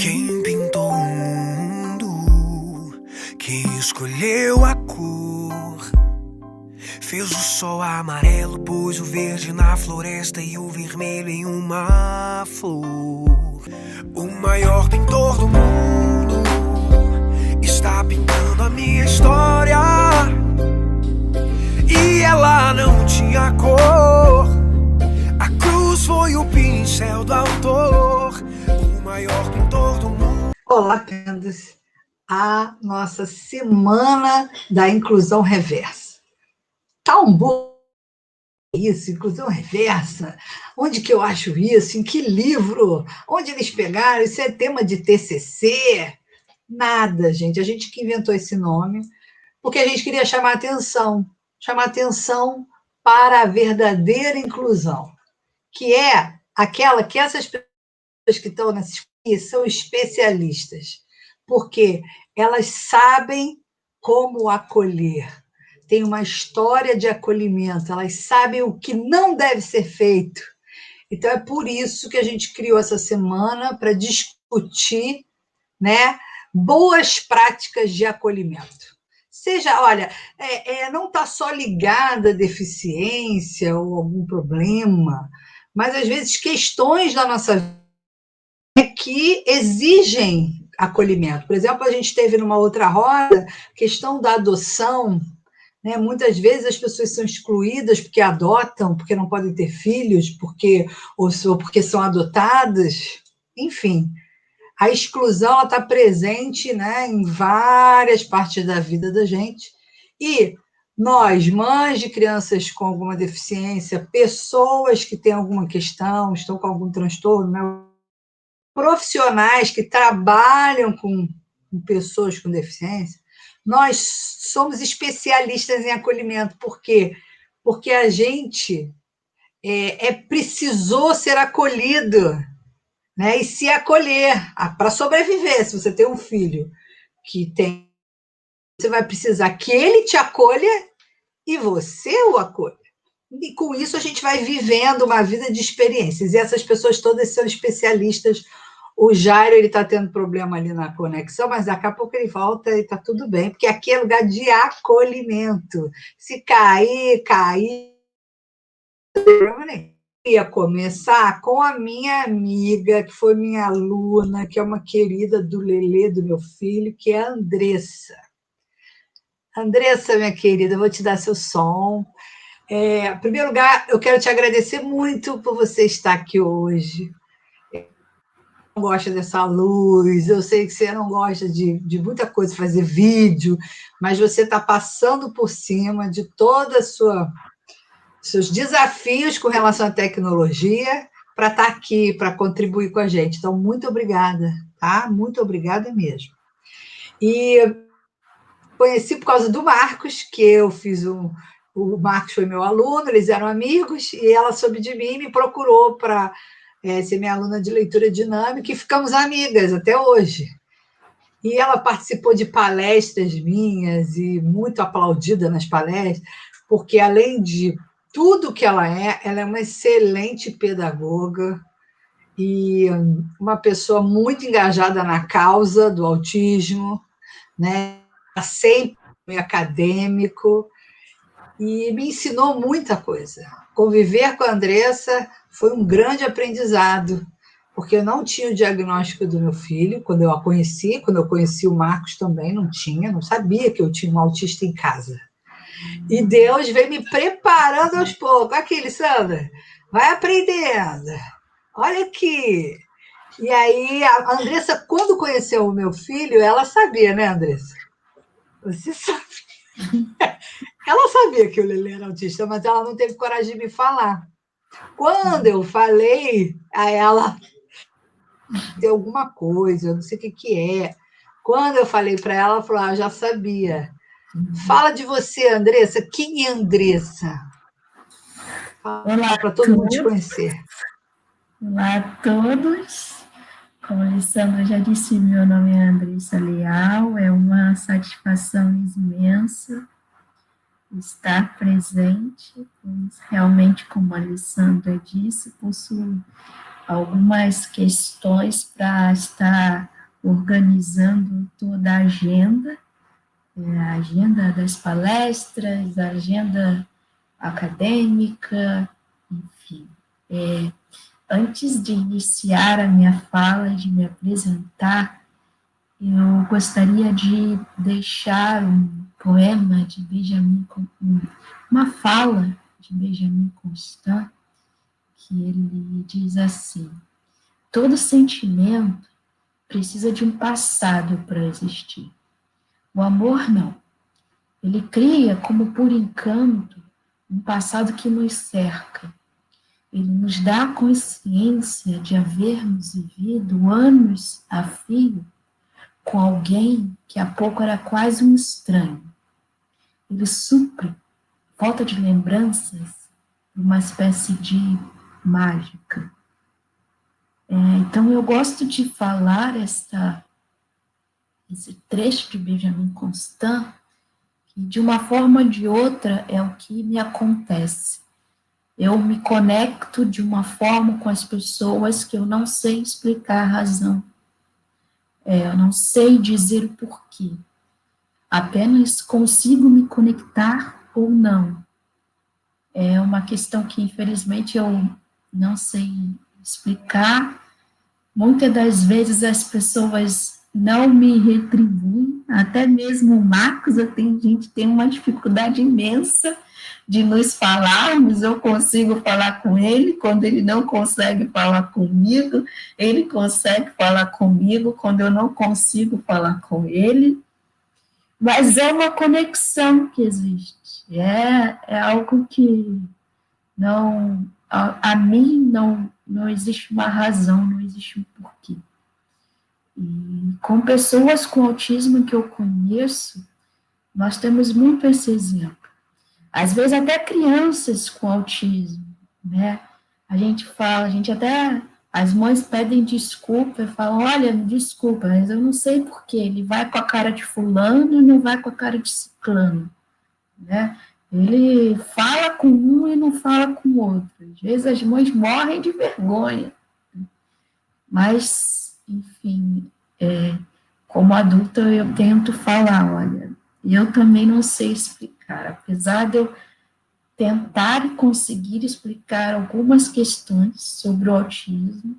Quem pintou o mundo, quem escolheu a cor, fez o sol amarelo, pôs o verde na floresta e o vermelho em uma flor. O maior pintor do mundo está pintando a minha história, e ela não tinha cor. A cruz foi o pincel do autor, o maior pintor do mundo. Olá, bem-vindos à nossa Semana da Inclusão Reversa. Tá um bom isso, inclusão reversa? Onde que eu acho isso? Em que livro? Onde eles pegaram? Isso é tema de TCC? Nada, gente. A gente que inventou esse nome porque a gente queria chamar atenção para a verdadeira inclusão, que é aquela que essas pessoas que estão nessa escola são especialistas, porque elas sabem como acolher, têm uma história de acolhimento, elas sabem o que não deve ser feito. Então, é por isso que a gente criou essa semana para discutir, né, boas práticas de acolhimento. Seja, olha, não está só ligada à deficiência ou algum problema, mas às vezes questões da nossa vida que exigem acolhimento. Por exemplo, a gente teve numa outra roda questão da adoção, né? Muitas vezes as pessoas são excluídas porque adotam, porque não podem ter filhos, ou porque são adotadas, enfim. A exclusão está presente, né, em várias partes da vida da gente. E nós, mães de crianças com alguma deficiência, pessoas que têm alguma questão, estão com algum transtorno, né, profissionais que trabalham com pessoas com deficiência, nós somos especialistas em acolhimento. Por quê? Porque a gente precisou ser acolhido, né? E se acolher para sobreviver. Se você tem um filho que tem, você vai precisar que ele te acolha e você o acolha. E com isso a gente vai vivendo uma vida de experiências. E essas pessoas todas são especialistas. O Jairo, ele está tendo problema ali na conexão, mas daqui a pouco ele volta e está tudo bem, porque aqui é lugar de acolhimento. Se cair, não tem problema nenhum. Eu ia começar com a minha amiga, que foi minha aluna, que é uma querida do Lelê, do meu filho, que é a Andressa. Andressa, minha querida, eu vou te dar seu som. Em primeiro lugar, eu quero te agradecer muito por você estar aqui hoje. Não gosta dessa luz, eu sei que você não gosta de muita coisa, fazer vídeo, mas você está passando por cima de todos os seus desafios com relação à tecnologia para estar aqui, para contribuir com a gente. Então, muito obrigada, tá? Muito obrigada mesmo. E conheci por causa do Marcos, que eu fiz o Marcos foi meu aluno, eles eram amigos, e ela soube de mim e me procurou para ser minha aluna de leitura dinâmica, e ficamos amigas até hoje. E ela participou de palestras minhas, e muito aplaudida nas palestras, porque, além de tudo que ela é uma excelente pedagoga e uma pessoa muito engajada na causa do autismo, né? Sempre acadêmico, e me ensinou muita coisa. Conviver com a Andressa foi um grande aprendizado, porque eu não tinha o diagnóstico do meu filho quando eu a conheci, quando eu conheci o Marcos também não tinha, não sabia que eu tinha um autista em casa. E Deus veio me preparando aos poucos. Aqui, Sandra, vai aprendendo. Olha aqui. E aí, a Andressa, quando conheceu o meu filho, ela sabia, né, Andressa? Você sabe. Ela sabia que o Lelê era autista, mas ela não teve coragem de me falar. Quando eu falei a ela, tem alguma coisa, eu não sei o que é. Quando eu falei para ela, ela falou, já sabia. Fala de você, Andressa. Quem é Andressa? Olá Para todo mundo te conhecer. Olá a todos. Como a Alessandra já disse, meu nome é Andressa Leal. É uma satisfação imensa estar presente, pois realmente, como a Alessandra disse, possuo algumas questões para estar organizando toda a agenda das palestras, a agenda acadêmica, enfim. Antes de iniciar a minha fala, de me apresentar, eu gostaria de deixar um poema de Benjamin, uma fala de Benjamin Constant, que ele diz assim: todo sentimento precisa de um passado para existir. O amor não. Ele cria, como por encanto, um passado que nos cerca. Ele nos dá a consciência de havermos vivido anos a fio com alguém que há pouco era quase um estranho. Ele supre falta de lembranças, uma espécie de mágica. Então, eu gosto de falar esse trecho de Benjamin Constant, que de uma forma ou de outra é o que me acontece. Eu me conecto de uma forma com as pessoas que eu não sei explicar a razão. Eu não sei dizer o porquê. Apenas consigo me conectar ou não. É uma questão que, infelizmente, eu não sei explicar. Muitas das vezes as pessoas não me retribuem, até mesmo o Marcos, a gente tem uma dificuldade imensa de nos falarmos. Eu consigo falar com ele, quando ele não consegue falar comigo, ele consegue falar comigo, quando eu não consigo falar com ele, mas é uma conexão que existe, é algo que não, a mim não existe uma razão, não existe um porquê. E com pessoas com autismo que eu conheço, nós temos muito esse exemplo. Às vezes até crianças com autismo, né? A gente até, as mães pedem desculpa e falam: olha, desculpa, mas eu não sei porquê, ele vai com a cara de fulano e não vai com a cara de ciclano, né? Ele fala com um e não fala com o outro. Às vezes as mães morrem de vergonha. Mas, enfim, como adulta eu tento falar: olha, eu também não sei explicar, apesar de eu tentar e conseguir explicar algumas questões sobre o autismo,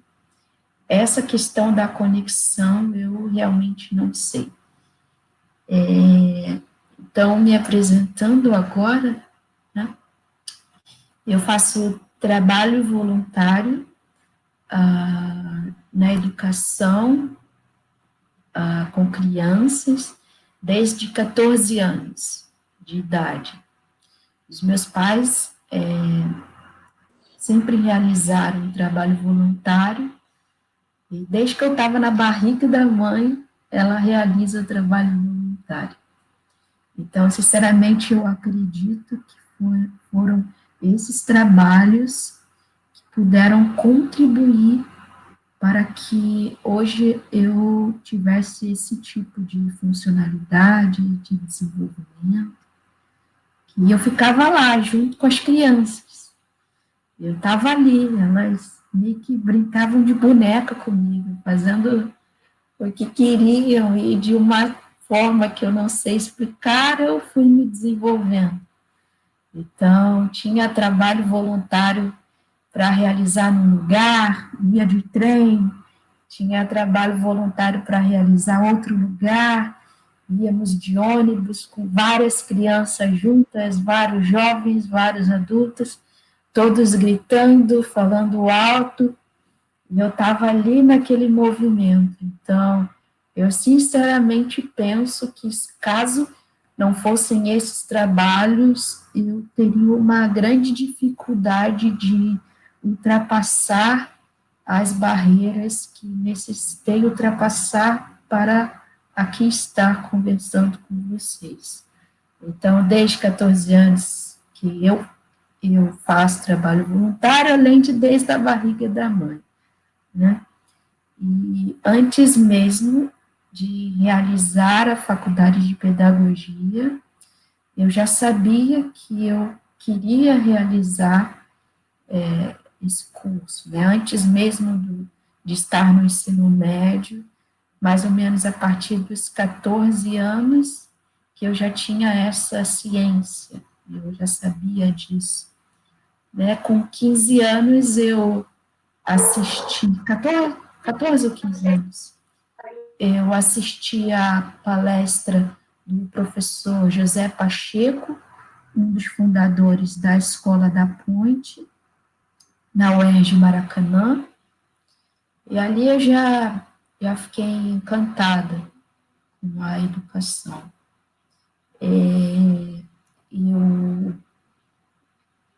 essa questão da conexão eu realmente não sei. Então, me apresentando agora, né, eu faço trabalho voluntário na educação com crianças desde 14 anos de idade. Os meus pais sempre realizaram um trabalho voluntário, e desde que eu estava na barriga da mãe, ela realiza trabalho voluntário. Então, sinceramente, eu acredito que foram esses trabalhos que puderam contribuir para que hoje eu tivesse esse tipo de funcionalidade, de desenvolvimento. E eu ficava lá, junto com as crianças. Eu estava ali, elas meio que brincavam de boneca comigo, fazendo o que queriam, e de uma forma que eu não sei explicar, eu fui me desenvolvendo. Então, tinha trabalho voluntário para realizar num lugar, ia de trem, tinha trabalho voluntário para realizar outro lugar, íamos de ônibus com várias crianças juntas, vários jovens, vários adultos, todos gritando, falando alto, e eu estava ali naquele movimento. Então, eu sinceramente penso que caso não fossem esses trabalhos, eu teria uma grande dificuldade de ultrapassar as barreiras que necessitei ultrapassar para aqui estar conversando com vocês. Então, desde 14 anos que eu faço trabalho voluntário, além de desde a barriga da mãe, né? E antes mesmo de realizar a faculdade de pedagogia, eu já sabia que eu queria realizar esse curso, né? Antes mesmo de estar no ensino médio, mais ou menos a partir dos 14 anos, que eu já tinha essa ciência, eu já sabia disso, né? Com 15 anos eu assisti, 14 ou 15 anos, eu assisti a palestra do professor José Pacheco, um dos fundadores da Escola da Ponte, na UERJ Maracanã, e ali eu já fiquei encantada com a educação.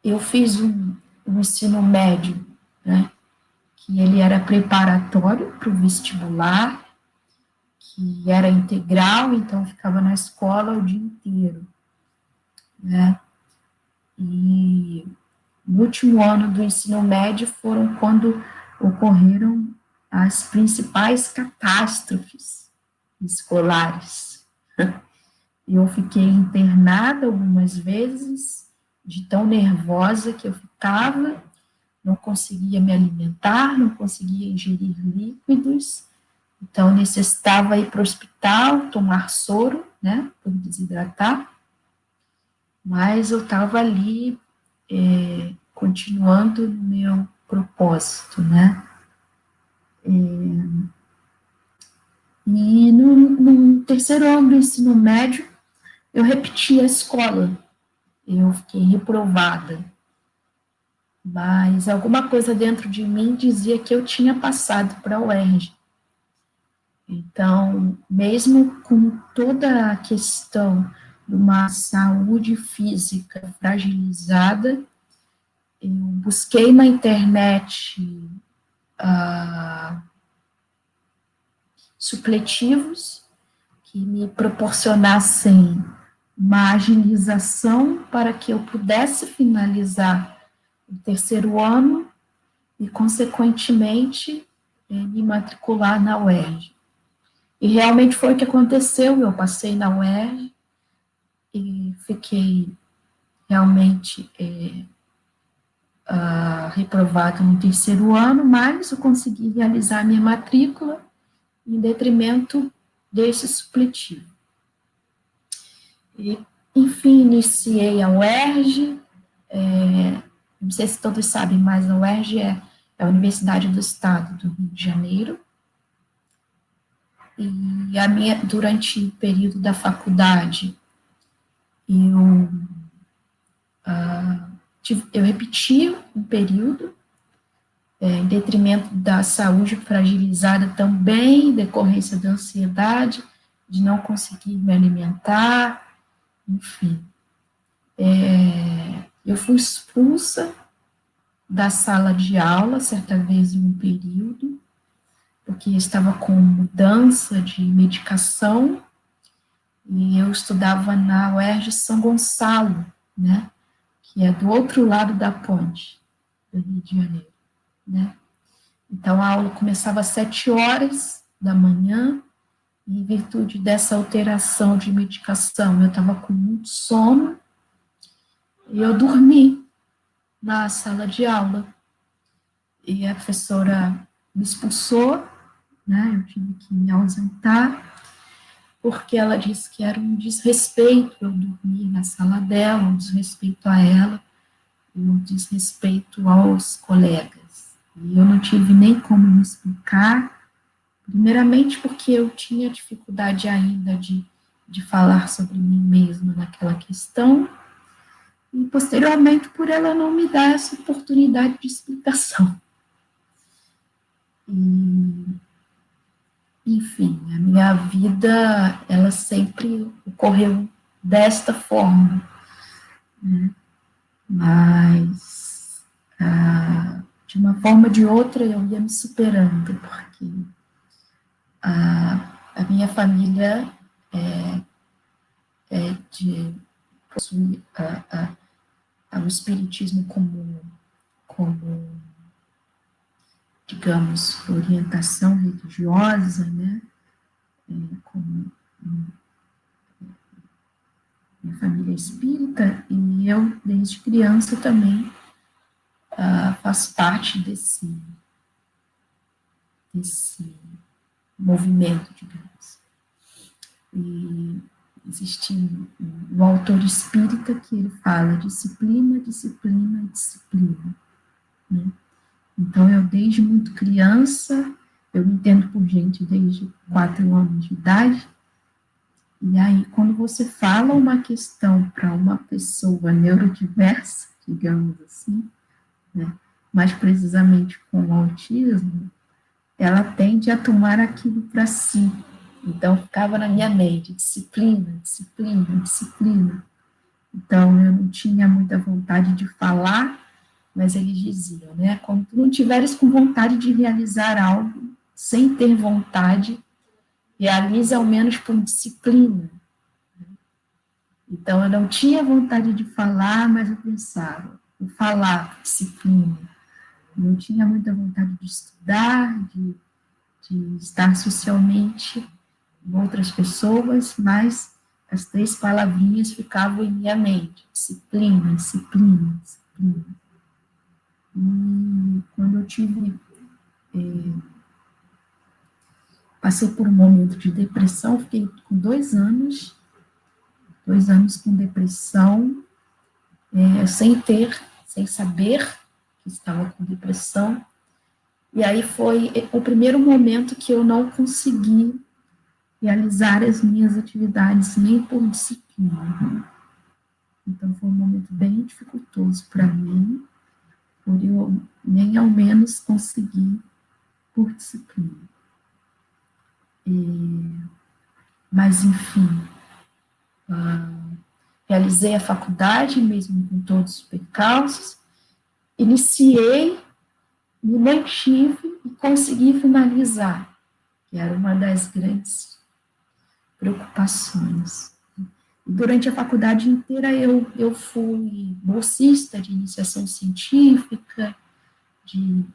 Eu fiz um ensino médio, né, que ele era preparatório para o vestibular, que era integral, então eu ficava na escola o dia inteiro, né, e no último ano do ensino médio foram quando ocorreram as principais catástrofes escolares. Eu fiquei internada algumas vezes, de tão nervosa que eu ficava, não conseguia me alimentar, não conseguia ingerir líquidos, então necessitava ir para o hospital, tomar soro, né, por desidratar, mas eu estava ali, continuando no meu propósito, né. E no terceiro ano do ensino médio, eu repeti a escola, eu fiquei reprovada, mas alguma coisa dentro de mim dizia que eu tinha passado para a UERJ. Então, mesmo com toda a questão de uma saúde física fragilizada, eu busquei na internet supletivos que me proporcionassem uma agilização para que eu pudesse finalizar o terceiro ano e, consequentemente, me matricular na UERJ. E realmente foi o que aconteceu, eu passei na UERJ e fiquei realmente reprovado no terceiro ano, mas eu consegui realizar a minha matrícula em detrimento desse supletivo. E, enfim, iniciei a UERJ, não sei se todos sabem, mas a UERJ é a Universidade do Estado do Rio de Janeiro, e durante o período da faculdade, eu repeti um período, em detrimento da saúde fragilizada também, em decorrência da ansiedade, de não conseguir me alimentar, enfim. Eu fui expulsa da sala de aula, certa vez em um período, porque estava com mudança de medicação, e eu estudava na UERJ São Gonçalo, né, que é do outro lado da ponte do Rio de Janeiro, né. Então, a aula começava às 7 horas da manhã, e em virtude dessa alteração de medicação, eu estava com muito sono, e eu dormi na sala de aula. E a professora me expulsou, né, eu tive que me ausentar, porque ela disse que era um desrespeito eu dormir na sala dela, um desrespeito a ela, um desrespeito aos colegas. E eu não tive nem como me explicar, primeiramente porque eu tinha dificuldade ainda de falar sobre mim mesma naquela questão, e posteriormente por ela não me dar essa oportunidade de explicação. E, enfim, a minha vida, ela sempre ocorreu desta forma, né? Mas, de uma forma ou de outra, eu ia me superando, porque a minha família possui o espiritismo como, digamos, orientação religiosa, né? Como minha família é espírita, e eu, desde criança, também faço parte desse movimento, digamos. E existe um autor espírita que ele fala disciplina, disciplina, disciplina, né? Então, eu desde muito criança, eu me entendo por gente desde 4 anos de idade, e aí quando você fala uma questão para uma pessoa neurodiversa, digamos assim, né, mais precisamente com autismo, ela tende a tomar aquilo para si. Então, ficava na minha mente, disciplina, disciplina, disciplina. Então, eu não tinha muita vontade de falar, mas eles diziam, né, quando tu não tiveres com vontade de realizar algo, sem ter vontade, realize ao menos por disciplina. Então, eu não tinha vontade de falar, mas eu pensava, vou falar por disciplina. Não tinha muita vontade de estudar, de estar socialmente com outras pessoas, mas as 3 palavrinhas ficavam em minha mente, disciplina, disciplina, disciplina. E quando eu tive, passei por um momento de depressão, fiquei com 2 anos com depressão, sem saber que estava com depressão, e aí foi o primeiro momento que eu não consegui realizar as minhas atividades nem por disciplina. Então foi um momento bem dificultoso para mim, por eu nem ao menos conseguir por disciplina. Mas, enfim, realizei a faculdade, mesmo com todos os percalços, iniciei, me mantive e consegui finalizar, que era uma das grandes preocupações. Durante a faculdade inteira eu fui bolsista de iniciação científica, de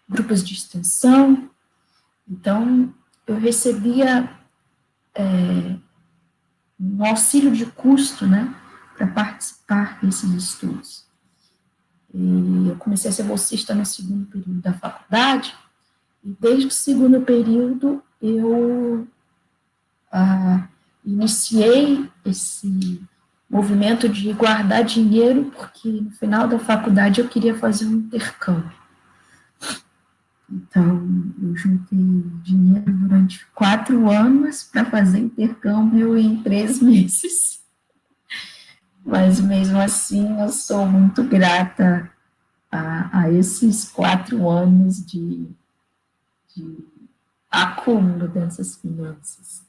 grupos de extensão, então eu recebia um auxílio de custo, né, para participar desses estudos. E eu comecei a ser bolsista no 2º período da faculdade, e desde o 2º período eu iniciei esse movimento de guardar dinheiro, porque no final da faculdade eu queria fazer um intercâmbio. Então, eu juntei dinheiro durante 4 anos para fazer intercâmbio em 3 meses. Mas, mesmo assim, eu sou muito grata a esses 4 anos de acúmulo dessas finanças.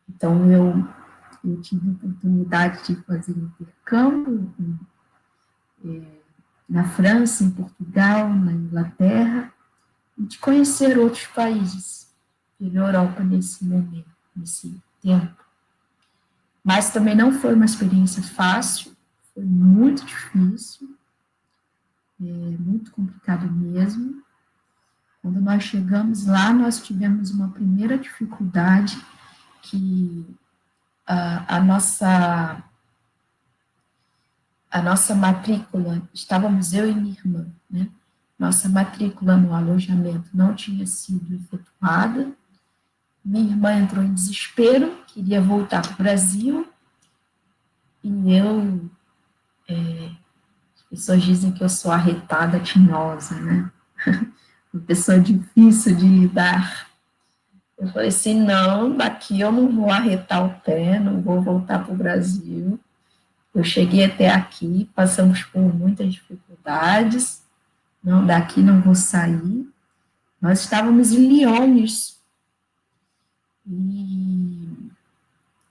Então, eu tive a oportunidade de fazer intercâmbio na França, em Portugal, na Inglaterra, e de conhecer outros países pela Europa nesse momento, nesse tempo. Mas também não foi uma experiência fácil, foi muito difícil, muito complicado mesmo. Quando nós chegamos lá, nós tivemos uma primeira dificuldade, que a nossa matrícula, estávamos eu e minha irmã, né? Nossa matrícula no alojamento não tinha sido efetuada. Minha irmã entrou em desespero, queria voltar para o Brasil, e eu, as pessoas dizem que eu sou arretada, tinhosa, né? Uma pessoa difícil de lidar. Eu falei assim, não, daqui eu não vou arretar o pé, não vou voltar para o Brasil. Eu cheguei até aqui, passamos por muitas dificuldades, não, daqui não vou sair. Nós estávamos em Lyon,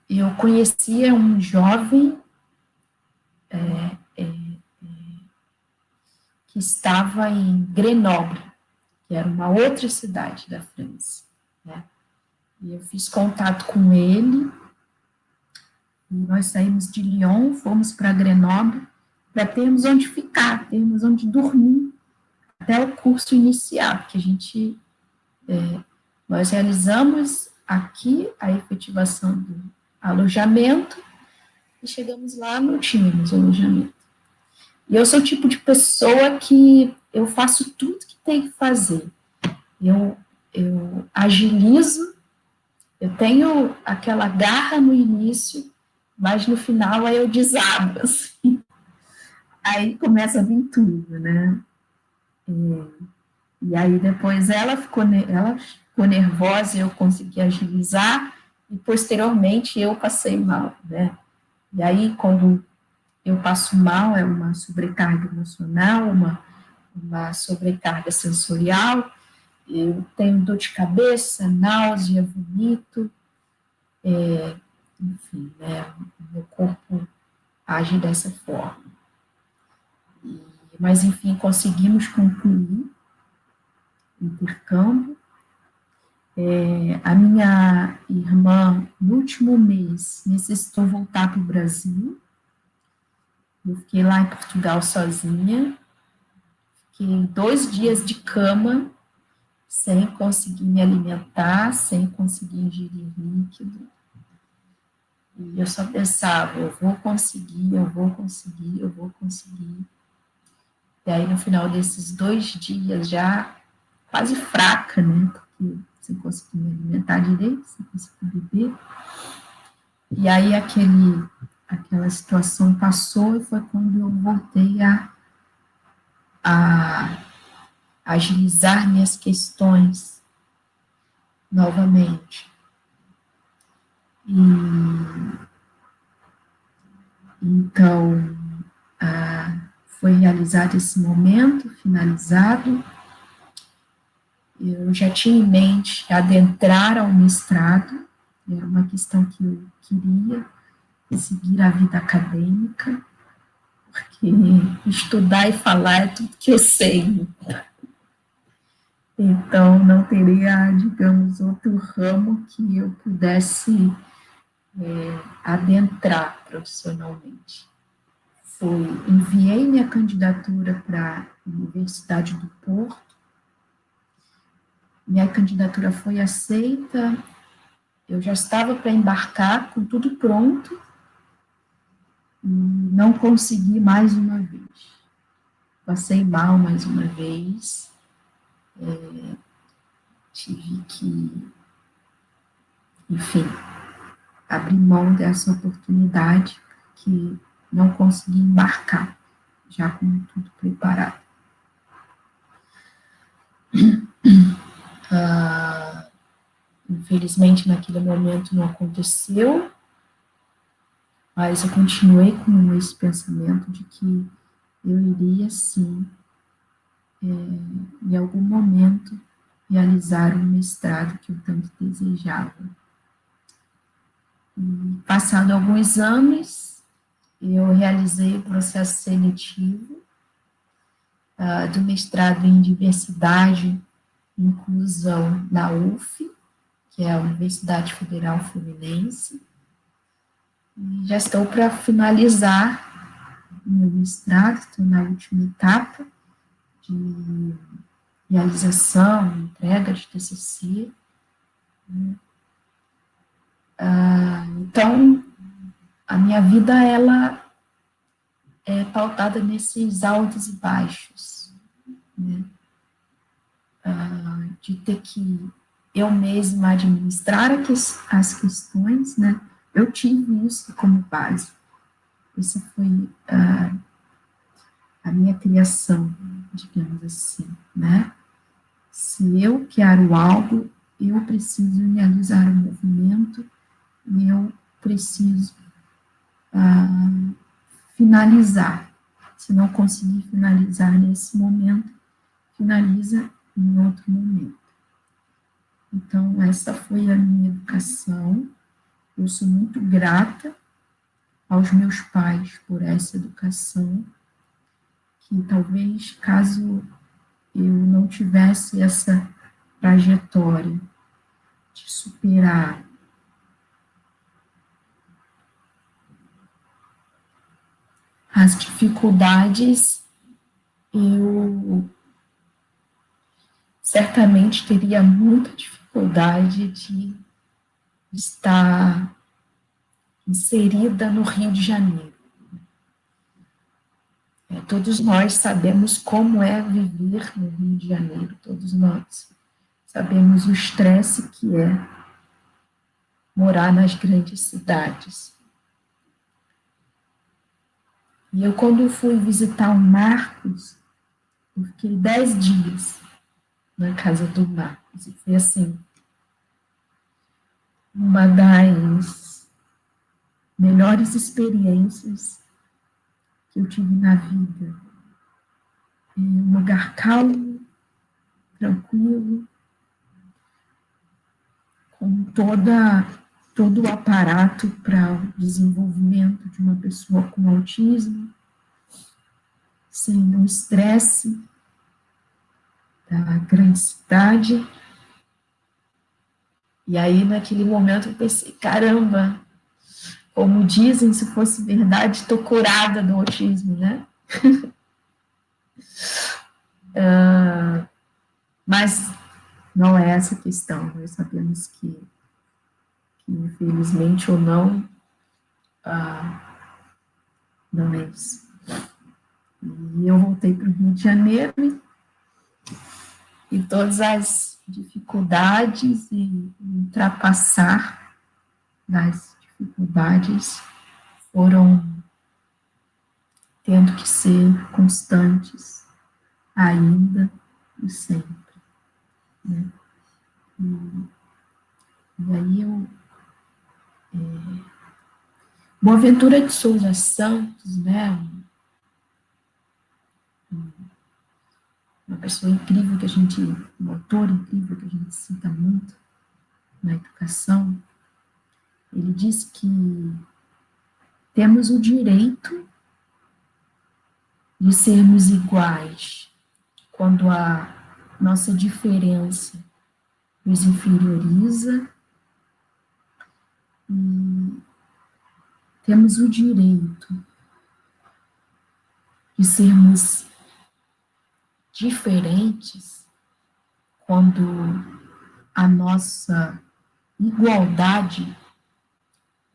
e eu conhecia um jovem que estava em Grenoble, que era uma outra cidade da França, né? E eu fiz contato com ele, e nós saímos de Lyon, fomos para Grenoble, para termos onde ficar, termos onde dormir, até o curso iniciar, porque nós realizamos aqui a efetivação do alojamento, e chegamos lá, não tínhamos alojamento. E eu sou o tipo de pessoa que eu faço tudo que tem que fazer. Eu agilizo, eu tenho aquela garra no início, mas no final aí eu desabo, assim. Aí começa a vir tudo, né? E aí depois ela ficou nervosa e eu consegui agilizar, e posteriormente eu passei mal, né? E aí quando eu passo mal, é uma sobrecarga emocional, uma sobrecarga sensorial, eu tenho dor de cabeça, náusea, vomito, enfim, né? O meu corpo age dessa forma. Mas, enfim, conseguimos concluir o intercâmbio. A minha irmã, no último mês, necessitou voltar para o Brasil. Eu fiquei lá em Portugal sozinha. Fiquei 2 dias de cama, sem conseguir me alimentar, sem conseguir ingerir líquido. E eu só pensava, eu vou conseguir, eu vou conseguir, eu vou conseguir. E aí, no final desses 2 dias, já quase fraca, né? Porque sem conseguir me alimentar direito, sem conseguir beber. E aí, aquela situação passou e foi quando eu voltei a agilizar minhas questões novamente. E então, foi realizado esse momento, finalizado. Eu já tinha em mente adentrar ao mestrado, era uma questão que eu queria, seguir a vida acadêmica, porque estudar e falar é tudo que eu sei. Então, não teria, digamos, outro ramo que eu pudesse adentrar profissionalmente. Enviei minha candidatura para a Universidade do Porto, minha candidatura foi aceita, eu já estava para embarcar com tudo pronto, e não consegui mais uma vez. Passei mal mais uma vez, tive que, enfim, abrir mão dessa oportunidade, porque não consegui embarcar, já com tudo preparado. Infelizmente, naquele momento não aconteceu, mas eu continuei com esse pensamento de que eu iria, sim, em algum momento, realizar o mestrado que eu tanto desejava. E, passado alguns anos, eu realizei o processo seletivo do mestrado em diversidade e inclusão na UF, que é a Universidade Federal Fluminense, e já estou para finalizar meu mestrado, estou na última etapa de realização, entrega de TCC. Então, a minha vida, ela é pautada nesses altos e baixos, né? De ter que eu mesma administrar as questões, né? Eu tive isso como base. Essa foi a minha criação, digamos assim, né? Se eu quero algo, eu preciso realizar um movimento e eu preciso finalizar. Se não conseguir finalizar nesse momento, finaliza em outro momento. Então, essa foi a minha educação. Eu sou muito grata aos meus pais por essa educação, que talvez, caso eu não tivesse essa trajetória de superar as dificuldades, eu certamente teria muita dificuldade de estar inserida no Rio de Janeiro. Todos nós sabemos como é viver no Rio de Janeiro, todos nós sabemos o estresse que é morar nas grandes cidades. E eu, quando fui visitar o Marcos, eu fiquei 10 dias na casa do Marcos, e foi assim, uma das melhores experiências que eu tive na vida. Um lugar calmo, tranquilo, com todo o aparato para o desenvolvimento de uma pessoa com autismo, sem o estresse da grande cidade. E aí, naquele momento, eu pensei, caramba, como dizem, se fosse verdade, estou curada do autismo, né? Mas não é essa a questão. Nós sabemos que infelizmente ou não, não é isso. E eu voltei para o Rio de Janeiro e todas as dificuldades e ultrapassar das dificuldades foram tendo que ser constantes ainda e sempre, né? E aí Boaventura de Souza Santos, né, uma pessoa incrível que a gente, um autor incrível que a gente cita muito na educação, ele diz que temos o direito de sermos iguais quando a nossa diferença nos inferioriza, e temos o direito de sermos diferentes quando a nossa igualdade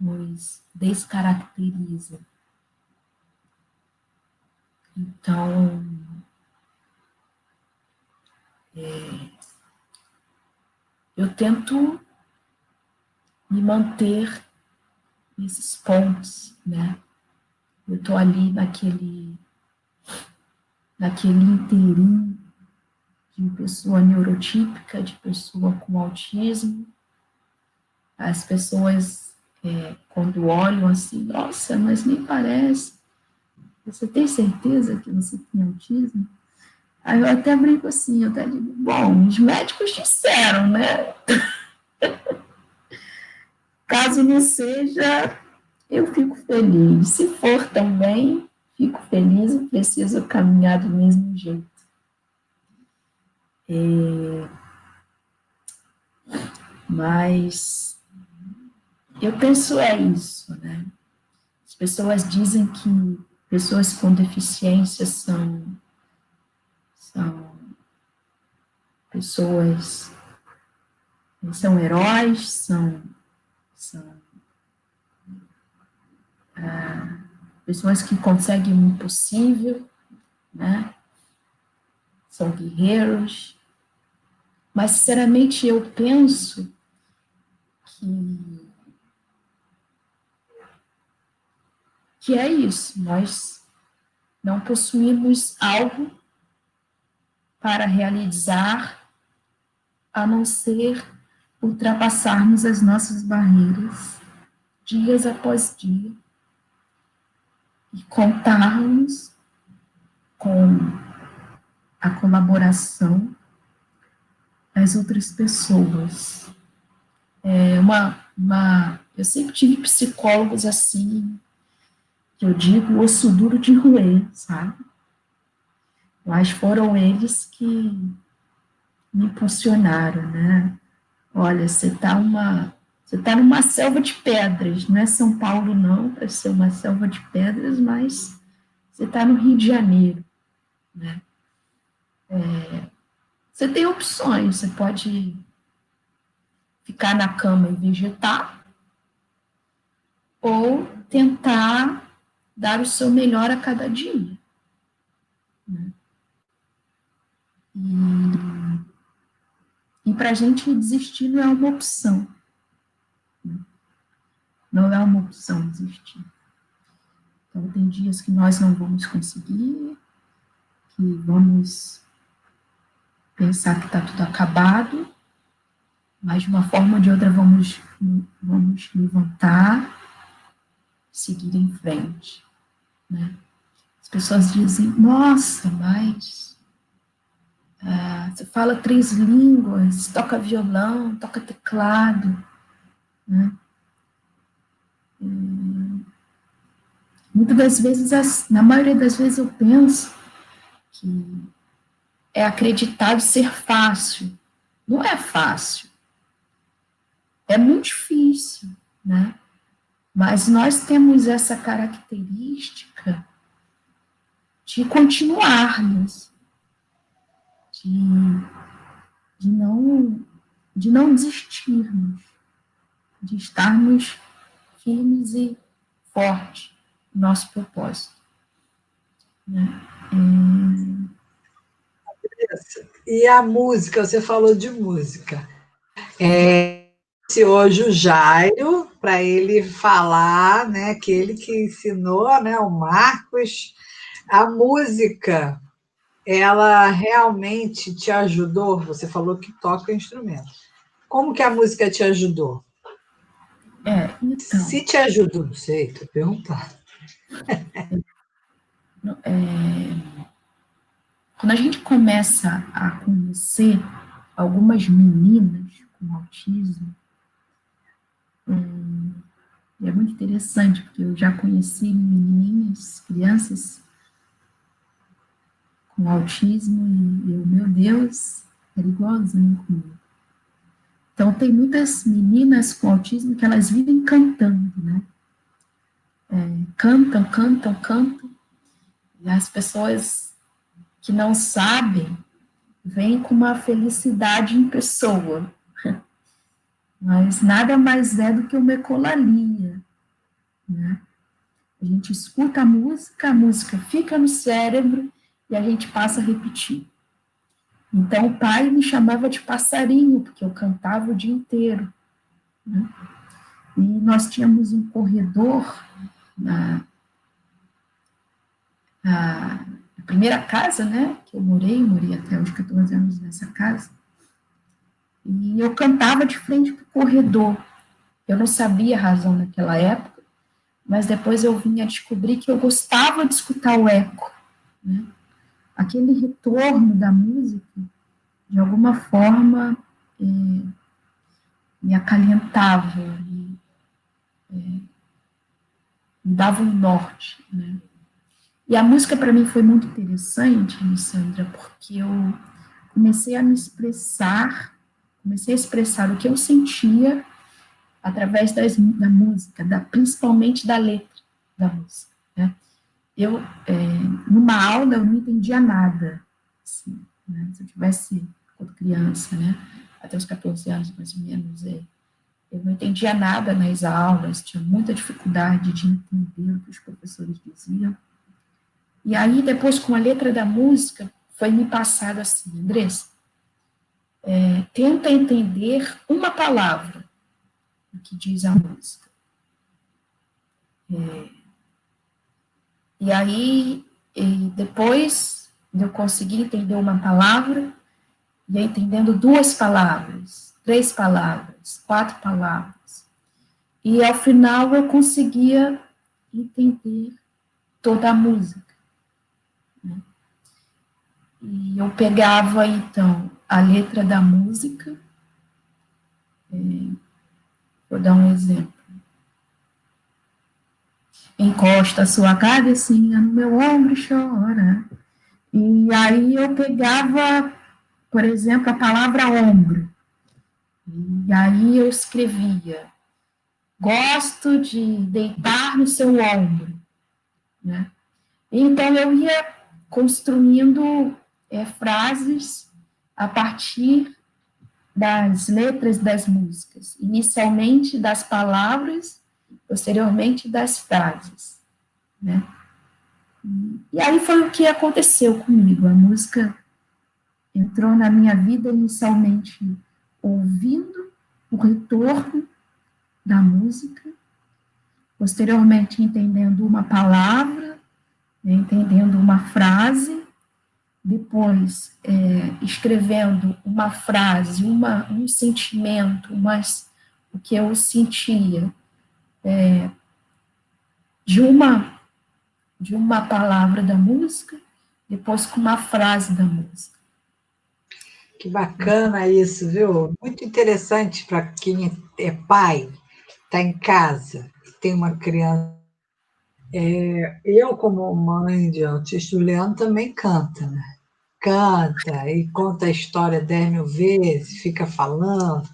nos descaracteriza. Então, eu tento me manter nesses pontos, né? Eu estou ali naquele inteirinho de pessoa neurotípica, de pessoa com autismo. As pessoas, quando olham assim, nossa, mas nem parece. Você tem certeza que você tem autismo? Aí eu até brinco assim, eu até digo, bom, os médicos disseram, né? Caso não seja, eu fico feliz. Se for também, fico feliz e preciso caminhar do mesmo jeito. Mas eu penso isso, né? As pessoas dizem que pessoas com deficiência são pessoas, são heróis, são pessoas que conseguem o impossível, né? São guerreiros. Mas, sinceramente, eu penso que é isso, nós não possuímos algo para realizar a não ser ultrapassarmos as nossas barreiras dias após dia e contarmos com a colaboração das outras pessoas. Eu sempre tive psicólogos assim, que eu digo osso duro de roer, sabe? Mas foram eles que me impulsionaram, né? Olha, você está numa selva de pedras, não é São Paulo não, para ser uma selva de pedras, mas você está no Rio de Janeiro, né? Você tem opções, você pode ficar na cama e vegetar, ou tentar dar o seu melhor a cada dia, E para a gente desistir não é uma opção. Não é uma opção desistir. Então, tem dias que nós não vamos conseguir, que vamos pensar que está tudo acabado, mas de uma forma ou de outra vamos levantar, seguir em frente, né? As pessoas dizem, nossa, mas você fala 3 línguas, toca violão, toca teclado, né? Muitas das vezes, na maioria das vezes eu penso que é acreditado ser fácil. Não é fácil. É muito difícil, né? Mas nós temos essa característica de continuarmos, de não desistirmos, de estarmos firmes e fortes no nosso propósito, né? E a música, você falou de música. Se hoje o Jairo, para ele falar, né, que ele que ensinou, né, o Marcos, a música, ela realmente te ajudou? Você falou que toca instrumento. Como que a música te ajudou? Então, Se te ajudou, não sei, estou perguntando. quando a gente começa a conhecer algumas meninas com autismo, é muito interessante, porque eu já conheci menininhas, crianças com autismo, e eu, meu Deus, era igualzinho comigo. Então, tem muitas meninas com autismo que elas vivem cantando, né? Cantam, cantam, cantam, e as pessoas que não sabem vêm com uma felicidade em pessoa, mas nada mais é do que uma ecolalia, né? A gente escuta a música fica no cérebro e a gente passa a repetir. Então, o pai me chamava de passarinho, porque eu cantava o dia inteiro, né? E nós tínhamos um corredor na primeira casa, né, que eu morei até os 14 anos nessa casa, e eu cantava de frente para o corredor. Eu não sabia a razão naquela época, mas depois eu vim a descobrir que eu gostava de escutar o eco, né? Aquele retorno da música, de alguma forma, me acalentava, me dava um norte, né? E a música para mim foi muito interessante, Alessandra, porque eu comecei a expressar o que eu sentia através da música, principalmente da letra da música, né? Eu, numa aula, eu não entendia nada, assim, né? Se eu tivesse, quando criança, né, até os 14 anos, mais ou menos, eu não entendia nada nas aulas, tinha muita dificuldade de entender o que os professores diziam. E aí, depois, com a letra da música, foi me passado assim, Andressa, tenta entender uma palavra do que diz a música. E aí, depois de eu conseguir entender uma palavra, ia entendendo 2 palavras, 3 palavras, 4 palavras. E, ao final, eu conseguia entender toda a música, né? E eu pegava, então, a letra da música, vou dar um exemplo. Encosta a sua cabecinha no meu ombro e chora. E aí eu pegava, por exemplo, a palavra ombro. E aí eu escrevia, gosto de deitar no seu ombro, né? Então eu ia construindo frases a partir das letras das músicas, inicialmente das palavras, posteriormente das frases, né? E aí foi o que aconteceu comigo. A música entrou na minha vida inicialmente ouvindo o retorno da música, posteriormente entendendo uma palavra, né, entendendo uma frase, depois escrevendo uma frase, um sentimento, mas o que eu sentia de uma palavra da música, depois com uma frase da música. Que bacana isso, viu? Muito interessante para quem é pai, está em casa, tem uma criança. Eu, como mãe de autista, o Leandro também canta, né? Canta e conta a história 10.000 vezes, fica falando.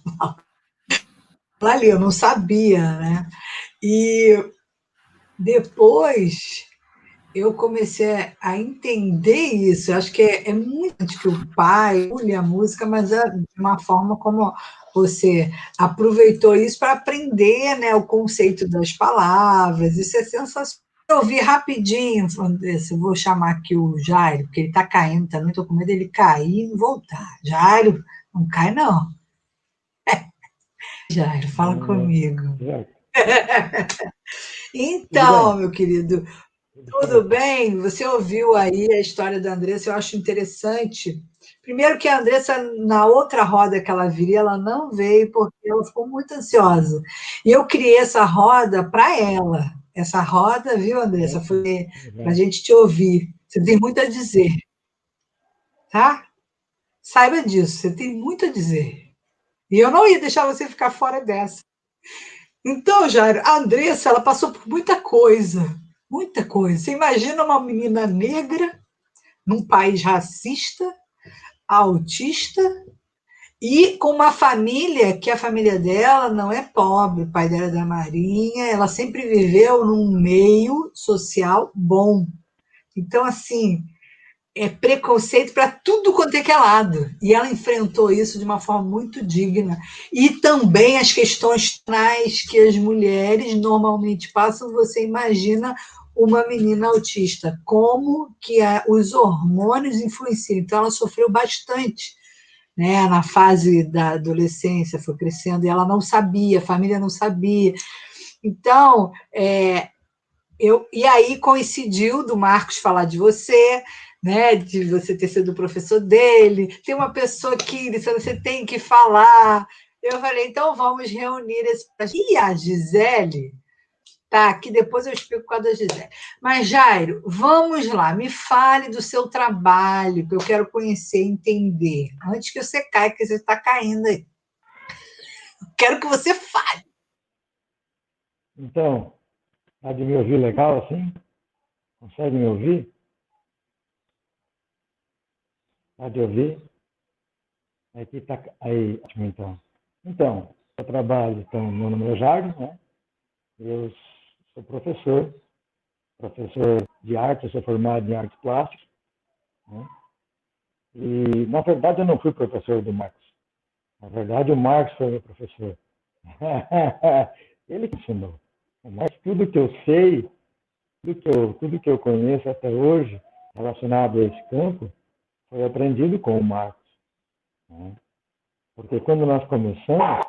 Ali, eu não sabia, né? E depois eu comecei a entender isso. Eu acho que é muito que o pai olhe a música, mas é de uma forma como você aproveitou isso para aprender, né, o conceito das palavras. Isso é sensacional. Eu ouvi rapidinho, eu vou chamar aqui o Jairo, porque ele está caindo também, estou com medo dele cair e voltar. Jairo, não cai não. Jairo, fala comigo. Então, meu querido, tudo bem? Você ouviu aí a história da Andressa, eu acho interessante. Primeiro que a Andressa, na outra roda que ela viria, ela não veio porque ela ficou muito ansiosa. E eu criei essa roda para ela. Essa roda, viu, Andressa, foi para a gente te ouvir. Você tem muito a dizer, tá? Saiba disso, você tem muito a dizer. E eu não ia deixar você ficar fora dessa. Então, Jairo, a Andressa, ela passou por muita coisa. Muita coisa. Você imagina uma menina negra num país racista, autista, e com uma família que a família dela não é pobre, o pai dela é da Marinha, ela sempre viveu num meio social bom. Então, assim, é preconceito para tudo quanto é que é lado. E ela enfrentou isso de uma forma muito digna. E também as questões que as mulheres normalmente passam, você imagina uma menina autista, como que os hormônios influenciam. Então, ela sofreu bastante, né, na fase da adolescência, foi crescendo, e ela não sabia, a família não sabia. Então, e aí coincidiu do Marcos falar de você, né, de você ter sido professor dele, tem uma pessoa que disse, você tem que falar. Eu falei, então vamos reunir esse... E a Gisele tá aqui, depois eu explico qual da Gisele. Mas, Jairo, vamos lá, me fale do seu trabalho, que eu quero conhecer, entender. Antes que você caia, que você está caindo aí. Quero que você fale. Então, tá de me ouvir legal assim? Consegue me ouvir? Tá de ouvir? Aqui tá aí, ótimo então. Então, eu trabalho, então, meu nome é Jairo, né? Eu sou professor de arte, eu sou formado em artes plásticas, né? E, na verdade, eu não fui professor do Marcos. Na verdade, o Marcos foi meu professor. Ele que ensinou. Mas tudo que eu sei, tudo que eu conheço até hoje, relacionado a esse campo, foi aprendido com o Marcos, né? Porque quando nós começamos,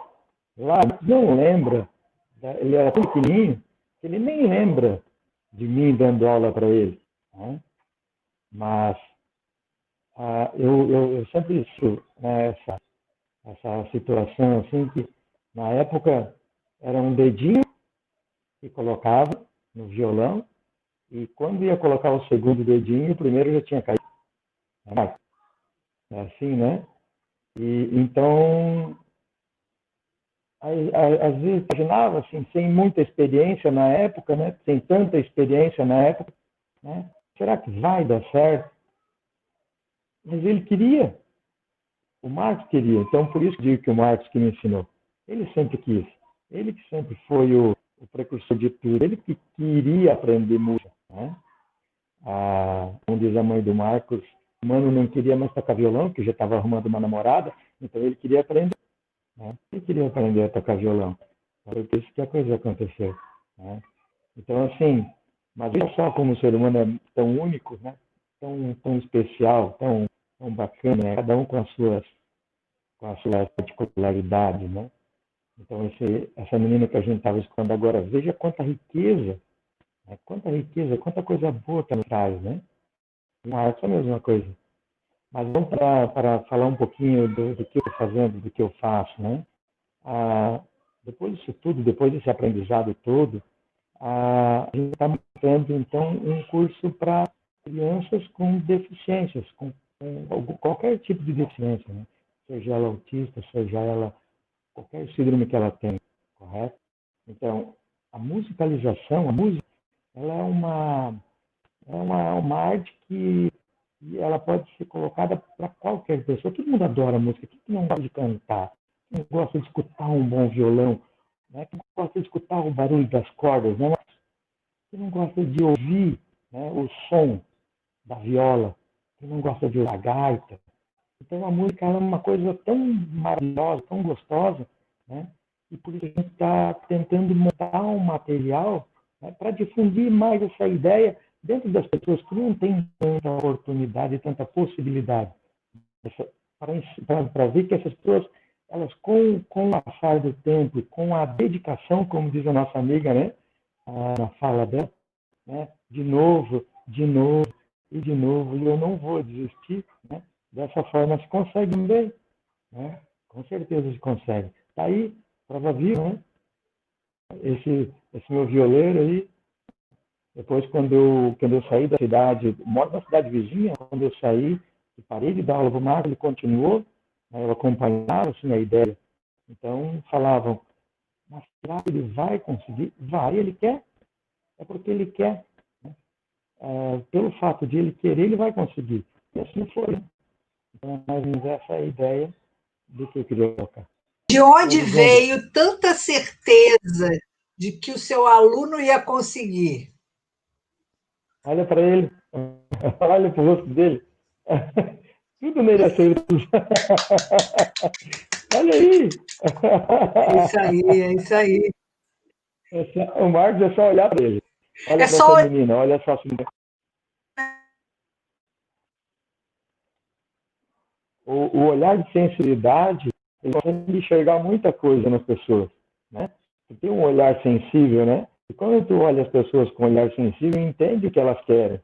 lá não lembra, ele era tão pequenininho, que ele nem lembra de mim dando aula para ele, né? Mas eu sempre sou, né, essa situação assim, que na época era um dedinho que colocava no violão, e quando ia colocar o segundo dedinho, o primeiro já tinha caído. É assim, né? E então, às vezes, imaginava, assim, sem muita experiência na época, né? Sem tanta experiência na época, né? Será que vai dar certo? Mas ele queria. O Marcos queria. Então, por isso que eu digo que o Marcos que me ensinou. Ele sempre quis. Ele que sempre foi o precursor de tudo. Ele que queria aprender música, né? Como diz a mãe do Marcos, o mano não queria mais tocar violão, porque já estava arrumando uma namorada, então ele queria aprender, né? Ele queria aprender a tocar violão. Foi por isso que a coisa aconteceu, né? Então, assim, mas olha só como o ser humano é tão único, né? Tão especial, tão tão bacana, né? Cada um com as suas particularidades, né? Então, essa menina que a gente estava escutando agora, veja quanta riqueza, né? Quanta coisa boa que ela traz, né? Não é só a mesma coisa. Mas vamos para falar um pouquinho do que eu estou fazendo, do que eu faço, né? Depois disso tudo, depois desse aprendizado todo, a gente está montando, então, um curso para crianças com deficiências, com qualquer tipo de deficiência, né? Seja ela autista, seja ela qualquer síndrome que ela tem, correto? Então, a musicalização, a música, ela é uma arte que ela pode ser colocada para qualquer pessoa. Todo mundo adora música. Quem não gosta de cantar? Quem gosta de escutar um bom violão? Né? Quem gosta de escutar o barulho das cordas? Né? Quem não gosta de ouvir, né, o som da viola? Quem não gosta de ouvir a gaita? Então, a música é uma coisa tão maravilhosa, tão gostosa, né? E por isso a gente está tentando montar um material, né, para difundir mais essa ideia dentro das pessoas que não têm tanta oportunidade, tanta possibilidade, para ver que essas pessoas, elas com o passar do tempo, com a dedicação, como diz a nossa amiga, né, na fala dela, né, de novo e de novo, e eu não vou desistir, né, dessa forma se consegue bem, né, com certeza se consegue. Está aí, prova viva, né, esse meu violeiro aí. Depois, quando eu saí da cidade, moro na cidade vizinha, quando eu saí e parei de dar aula para o Marco, ele continuou, né, eu acompanhava assim, a ideia. Então, falavam, mas será que ele vai conseguir? Vai, ele quer. É porque ele quer. Né? Pelo fato de ele querer, ele vai conseguir. E assim foi. Então, mais ou menos essa é a ideia do que eu queria colocar. De onde veio tanta certeza de que o seu aluno ia conseguir? Olha para ele, olha para o rosto dele. Tudo nele é certeza. Olha aí. É isso aí, é isso aí. O Marcos é só olhar para ele. Olha É para só essa menina, olha só assim. O olhar de sensibilidade, ele consegue enxergar muita coisa nas pessoas, né? Tu tem um olhar sensível, né? E quando tu olha as pessoas com olhar sensível, entende o que elas querem.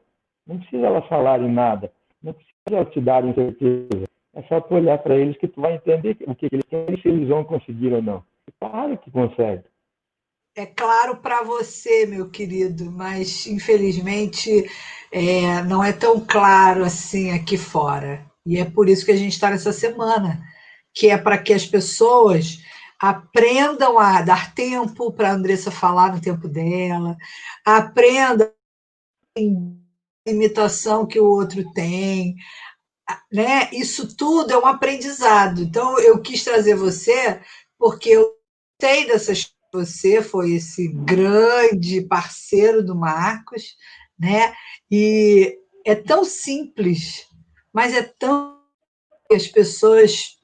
Não precisa elas falarem nada, não precisa elas te darem certeza. É só tu olhar para eles que tu vai entender o que eles querem, se eles vão conseguir ou não. E claro que consegue. É claro para você, meu querido, mas infelizmente não é tão claro assim aqui fora. E é por isso que a gente está nessa semana, que é para que as pessoas aprendam a dar tempo para a Andressa falar no tempo dela, aprendam a limitação que o outro tem, né? Isso tudo é um aprendizado. Então, eu quis trazer você porque eu sei dessas. Você foi esse grande parceiro do Marcos, né? E é tão simples, mas é tão que as pessoas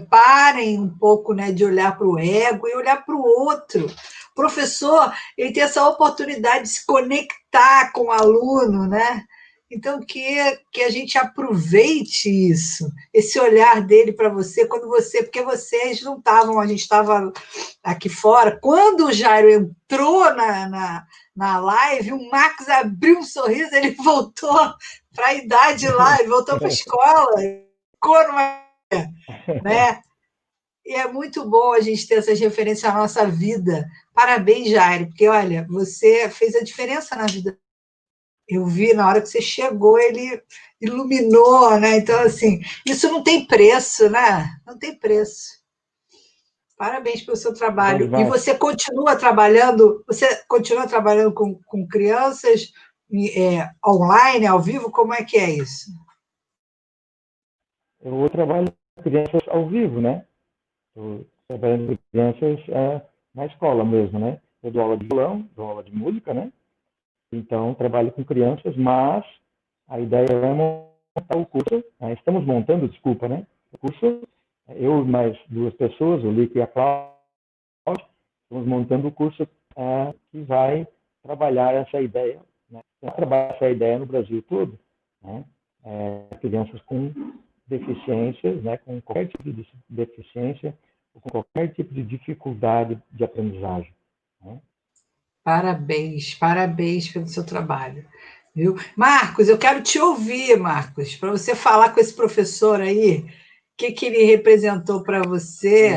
parem um pouco, né, de olhar para o ego e olhar para o outro. O professor, ele tem essa oportunidade de se conectar com o aluno, né? Então, que a gente aproveite isso, esse olhar dele para você, porque vocês não estavam, a gente estava aqui fora. Quando o Jairo entrou na live, o Max abriu um sorriso, ele voltou para a idade lá, ele voltou para a escola, né? E é muito bom a gente ter essas referências na nossa vida. Parabéns, Jairo, porque, olha, você fez a diferença na vida. Eu vi na hora que você chegou, ele iluminou, né? Então, assim, isso não tem preço, né? Não tem preço. Parabéns pelo seu trabalho. E você continua trabalhando com crianças online, ao vivo? Como é que é isso? Eu trabalho com crianças ao vivo, né? Estou trabalhando com crianças na escola mesmo, né? Eu dou aula de violão, dou aula de música, né? Então, trabalho com crianças, mas a ideia é montar o curso. Estamos montando, desculpa, né? O curso, eu e mais duas pessoas, o Lico e a Cláudia, estamos montando o curso que vai trabalhar essa ideia, né? Trabalhar essa ideia no Brasil todo, né? Crianças com deficiências, né, com qualquer tipo de deficiência, ou com qualquer tipo de dificuldade de aprendizagem. Né? Parabéns, parabéns pelo seu trabalho. Viu? Marcos, eu quero te ouvir, Marcos, para você falar com esse professor aí, o que ele representou para você,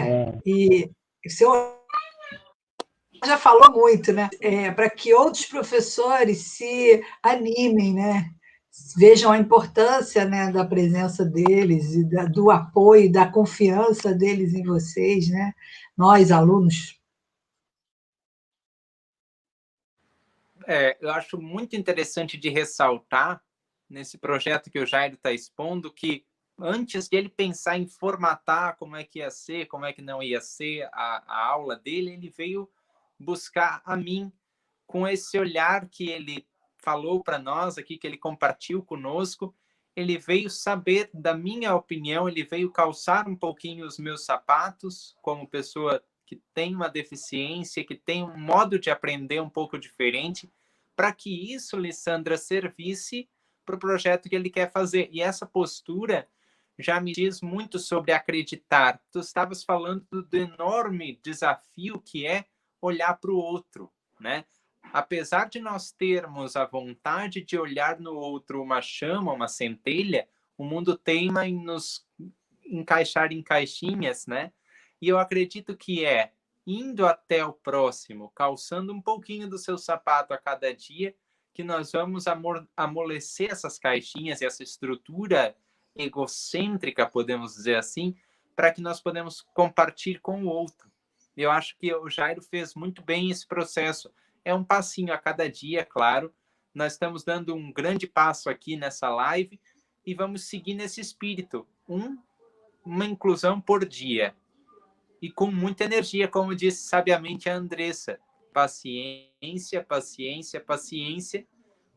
e o senhor já falou muito, né? Para que outros professores se animem, né? Vejam a importância, né, da presença deles, e do apoio, da confiança deles em vocês, né? Nós, alunos. Eu acho muito interessante de ressaltar nesse projeto que o Jairo está expondo que antes de ele pensar em formatar como é que ia ser, como é que não ia ser a aula dele, ele veio buscar a mim com esse olhar que ele falou para nós aqui, que ele compartilhou conosco. Ele veio saber da minha opinião, ele veio calçar um pouquinho os meus sapatos como pessoa que tem uma deficiência, que tem um modo de aprender um pouco diferente, para que isso, Lissandra, servisse para o projeto que ele quer fazer. E essa postura já me diz muito sobre acreditar. Tu estavas falando do enorme desafio que é olhar para o outro, né? Apesar de nós termos a vontade de olhar no outro uma chama, uma centelha, o mundo teima em nos encaixar em caixinhas, né? E eu acredito que indo até o próximo, calçando um pouquinho do seu sapato a cada dia, que nós vamos amolecer essas caixinhas e essa estrutura egocêntrica, podemos dizer assim, para que nós podemos compartilhar com o outro. Eu acho que o Jairo fez muito bem esse processo. É um passinho a cada dia, claro. Nós estamos dando um grande passo aqui nessa live e vamos seguir nesse espírito. Uma inclusão por dia. E com muita energia, como disse sabiamente a Andressa. Paciência, paciência, paciência,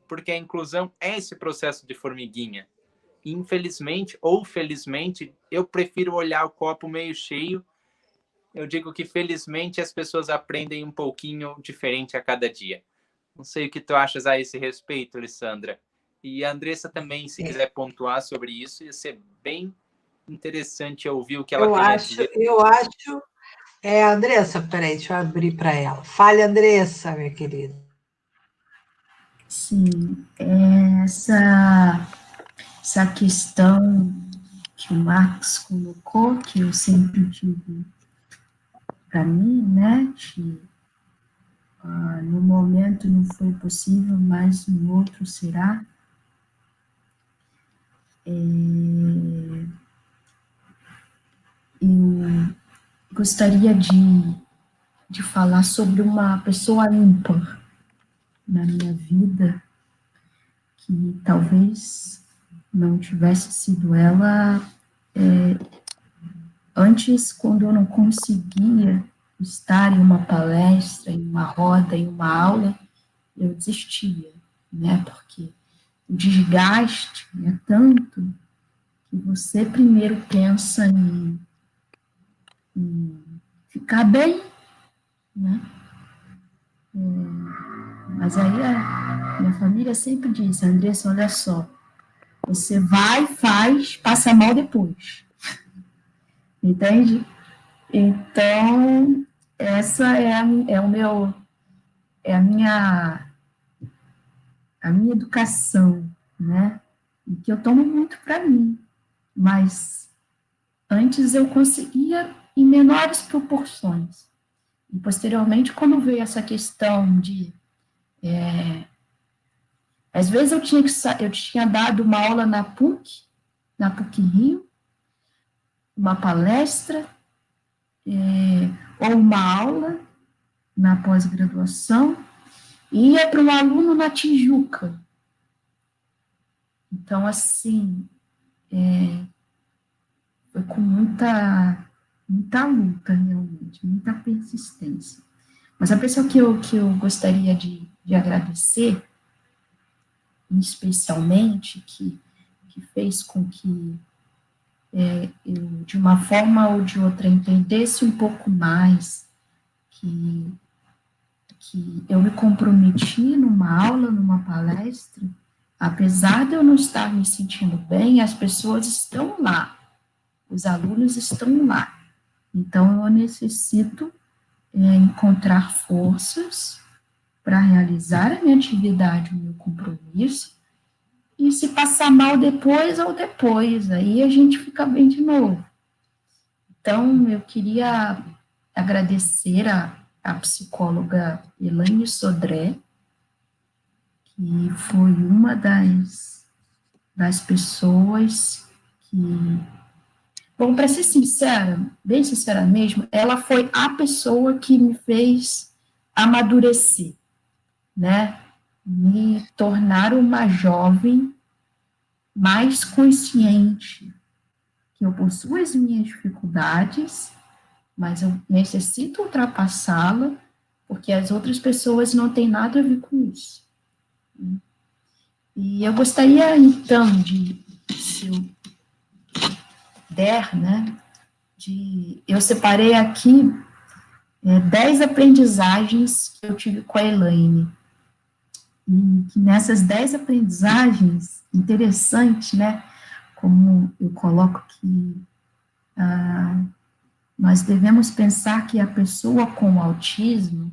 porque a inclusão é esse processo de formiguinha. Infelizmente ou felizmente, eu prefiro olhar o copo meio cheio. Eu digo que felizmente as pessoas aprendem um pouquinho diferente a cada dia. Não sei o que tu achas a esse respeito, Lissandra. E a Andressa também, se quiser pontuar sobre isso, ia ser bem interessante ouvir o que ela tem a dizer. Eu acho. Andressa, peraí, deixa eu abrir para ela. Fale, Andressa, minha querida. Sim, essa questão que o Marcos colocou, que eu sempre tive para mim, né, que no momento não foi possível, mas no outro será. Eu gostaria de falar sobre uma pessoa ímpar na minha vida, que talvez não tivesse sido ela. Antes, quando eu não conseguia estar em uma palestra, em uma roda, em uma aula, eu desistia, né? Porque o desgaste é tanto que você primeiro pensa em ficar bem, né? Mas aí a minha família sempre disse: Andressa, olha só, você vai, faz, passa mal depois. Entende? Então, essa é a minha educação, né? E que eu tomo muito para mim. Mas antes eu conseguia em menores proporções. E posteriormente, quando veio essa questão de... às vezes eu tinha dado uma aula na PUC Rio, uma palestra, ou uma aula na pós-graduação, e ia para um aluno na Tijuca. Então, assim, foi com muita luta, realmente, muita persistência. Mas a pessoa que eu gostaria de agradecer, especialmente, que fez com que eu, de uma forma ou de outra, entendesse um pouco mais que eu me comprometi numa aula, numa palestra, apesar de eu não estar me sentindo bem, as pessoas estão lá, os alunos estão lá. Então, eu necessito encontrar forças para realizar a minha atividade, o meu compromisso, e se passar mal depois, aí a gente fica bem de novo. Então, eu queria agradecer a psicóloga Elaine Sodré, que foi uma das pessoas que... Bom, para ser sincera, bem sincera mesmo, ela foi a pessoa que me fez amadurecer, né? Me tornar uma jovem mais consciente, que eu possuo as minhas dificuldades, mas eu necessito ultrapassá-la, porque as outras pessoas não têm nada a ver com isso. E eu gostaria, então, se eu der, né, eu separei aqui 10 aprendizagens que eu tive com a Elaine. E que nessas 10 aprendizagens, interessante, né, como eu coloco que nós devemos pensar que a pessoa com autismo,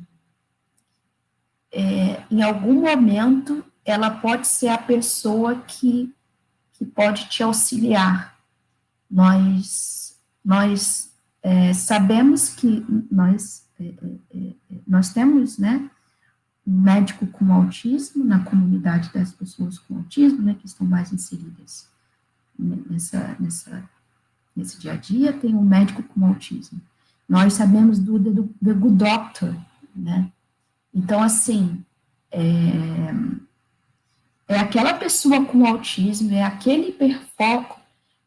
em algum momento, ela pode ser a pessoa que pode te auxiliar. Nós sabemos que nós temos, né, um médico com autismo na comunidade das pessoas com autismo, né, que estão mais inseridas nesse dia a dia, tem um médico com autismo. Nós sabemos do The Good Doctor, né? Então, assim, é aquela pessoa com autismo, é aquele hiperfoco,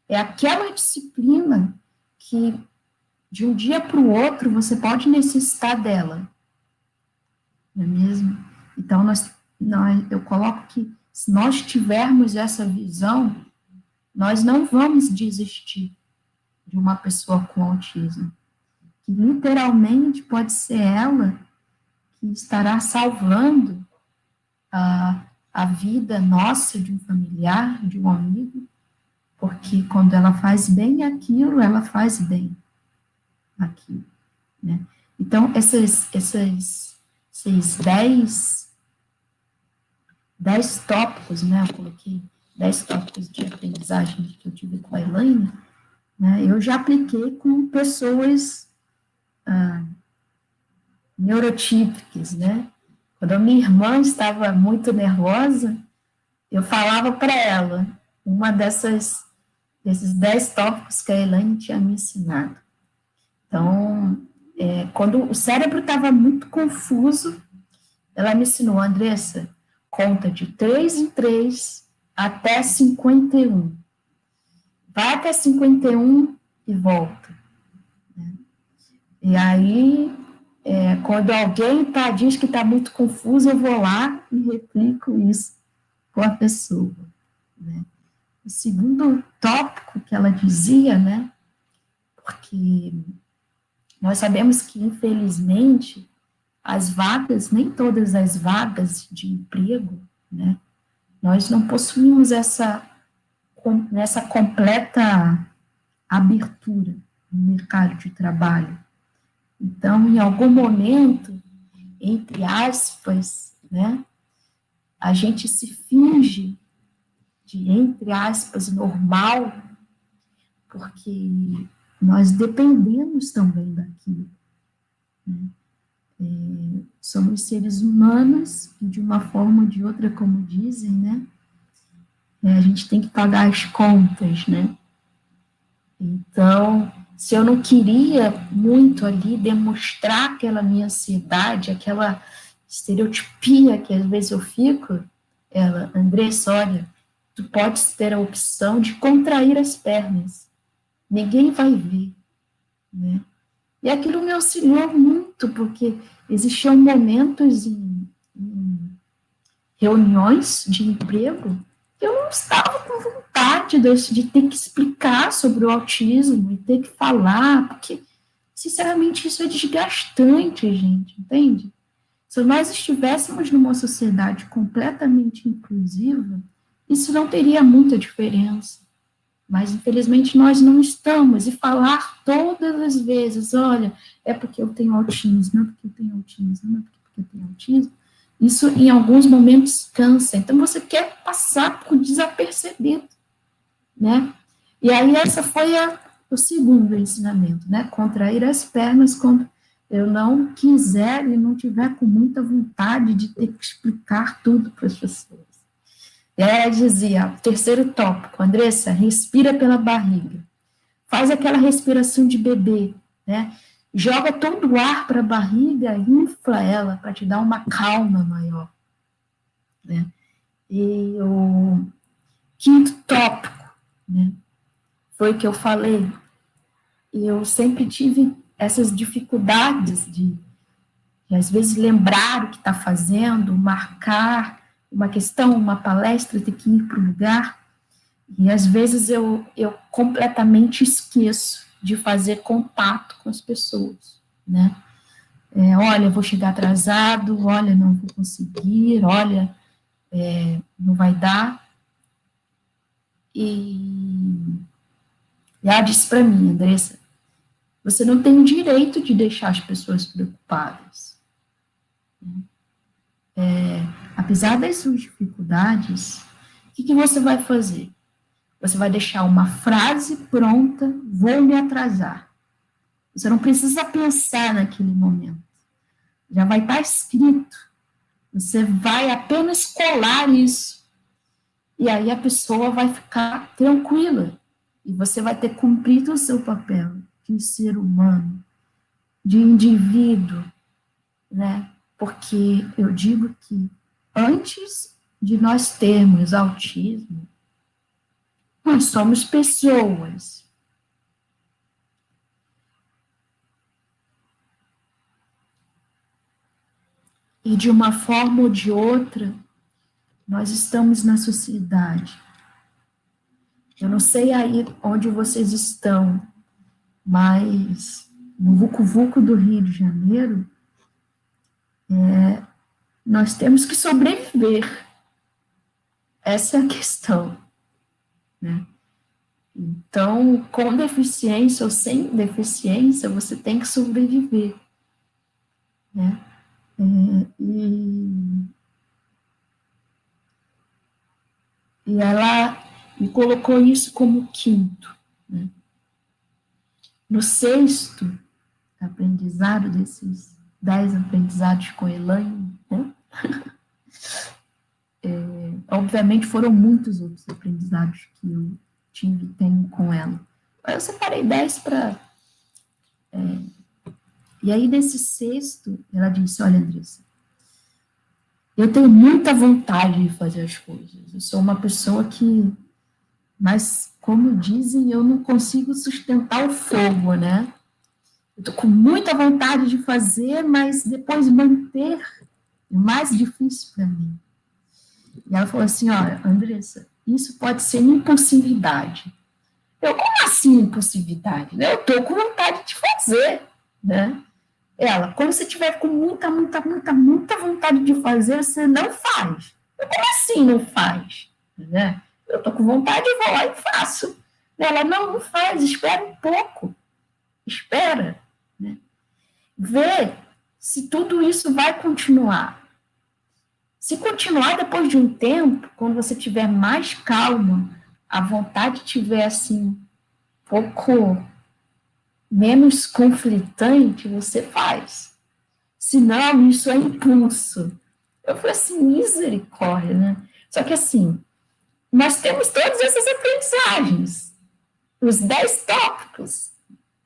é aquela disciplina que, de um dia para o outro, você pode necessitar dela. Não é mesmo? Então, eu coloco que, se nós tivermos essa visão, nós não vamos desistir de uma pessoa com autismo, que literalmente pode ser ela que estará salvando a vida nossa, de um familiar, de um amigo, porque quando ela faz bem aquilo, ela faz bem aquilo, né? Então, esses 10 tópicos, né, eu coloquei 10 tópicos de aprendizagem que eu tive com a Elaine, né, eu já apliquei com pessoas neurotípicas, né? Quando a minha irmã estava muito nervosa, eu falava para ela desses 10 tópicos que a Elaine tinha me ensinado. Então, quando o cérebro estava muito confuso, ela me ensinou: Andressa, conta de 3 em 3 até 51. Vai até 51 e volta. Né? E aí, quando alguém diz que está muito confuso, eu vou lá e replico isso com a pessoa. Né? O segundo tópico que ela dizia, né, porque nós sabemos que, infelizmente, as vagas, nem todas as vagas de emprego, né, nós não possuímos essa completa abertura no mercado de trabalho. Então, em algum momento, entre aspas, né, a gente se finge de, entre aspas, normal, porque nós dependemos também daquilo. Né? Somos seres humanos e, de uma forma ou de outra, como dizem, né, a gente tem que pagar as contas, né? Então, se eu não queria muito ali demonstrar aquela minha ansiedade, aquela estereotipia que às vezes eu fico, Andressa, olha, tu podes ter a opção de contrair as pernas, ninguém vai ver, né? E aquilo me auxiliou muito, porque existiam momentos em reuniões de emprego que eu não estava com vontade de ter que explicar sobre o autismo e ter que falar, porque, sinceramente, isso é desgastante, gente, entende? Se nós estivéssemos numa sociedade completamente inclusiva, isso não teria muita diferença. Mas, infelizmente, nós não estamos. E falar todas as vezes, olha, é porque eu tenho autismo, não é porque eu tenho autismo, não é porque eu tenho autismo. Isso, em alguns momentos, cansa. Então, você quer passar por desapercebido, né? E aí, essa foi o segundo ensinamento, né? Contrair as pernas quando eu não quiser e não tiver com muita vontade de ter que explicar tudo para as pessoas. E aí ela dizia, terceiro tópico, Andressa, respira pela barriga. Faz aquela respiração de bebê, né? Joga todo o ar para a barriga, infla ela para te dar uma calma maior, né? E o quinto tópico, né? Foi o que eu falei. E eu sempre tive essas dificuldades de às vezes lembrar o que está fazendo, marcar uma questão, uma palestra, ter que ir para o lugar. E às vezes eu completamente esqueço de fazer contato com as pessoas, né? Olha, eu vou chegar atrasado, olha, não vou conseguir, olha, não vai dar. E ela disse para mim, Andressa, você não tem o direito de deixar as pessoas preocupadas. Apesar das suas dificuldades, o que você vai fazer? Você vai deixar uma frase pronta, vou me atrasar. Você não precisa pensar naquele momento. Já vai estar escrito. Você vai apenas colar isso. E aí a pessoa vai ficar tranquila. E você vai ter cumprido o seu papel de ser humano, de indivíduo, né? Porque eu digo que antes de nós termos autismo, nós somos pessoas. E de uma forma ou de outra, nós estamos na sociedade. Eu não sei aí onde vocês estão, mas no Vucu-Vucu do Rio de Janeiro, nós temos que sobreviver. Essa é a questão, né? Então, com deficiência ou sem deficiência, você tem que sobreviver, né? E ela me colocou isso como quinto, né? No sexto aprendizado, desses 10 aprendizados com Elaine, né? Obviamente foram muitos outros aprendizados que eu tive e tenho com ela. Eu separei 10 para... E aí, nesse sexto, ela disse, olha, Andressa, eu tenho muita vontade de fazer as coisas. Eu sou uma pessoa que... Mas, como dizem, eu não consigo sustentar o fogo, né? Eu estou com muita vontade de fazer, mas depois manter é mais difícil para mim. E ela falou assim, olha, Andressa, isso pode ser impulsividade. Eu, como assim impulsividade? Eu estou com vontade de fazer, né? Ela, quando você tiver com muita vontade de fazer, você não faz. Eu, como assim não faz? Né? Eu estou com vontade, vou lá e faço. Ela, não faz, espera um pouco. Espera. Né? Vê se tudo isso vai continuar. Se continuar depois de um tempo, quando você tiver mais calma, a vontade tiver assim, um pouco menos conflitante, você faz. Se não, isso é impulso. Eu falei assim, misericórdia, né? Só que assim, nós temos todas essas aprendizagens, os 10 tópicos,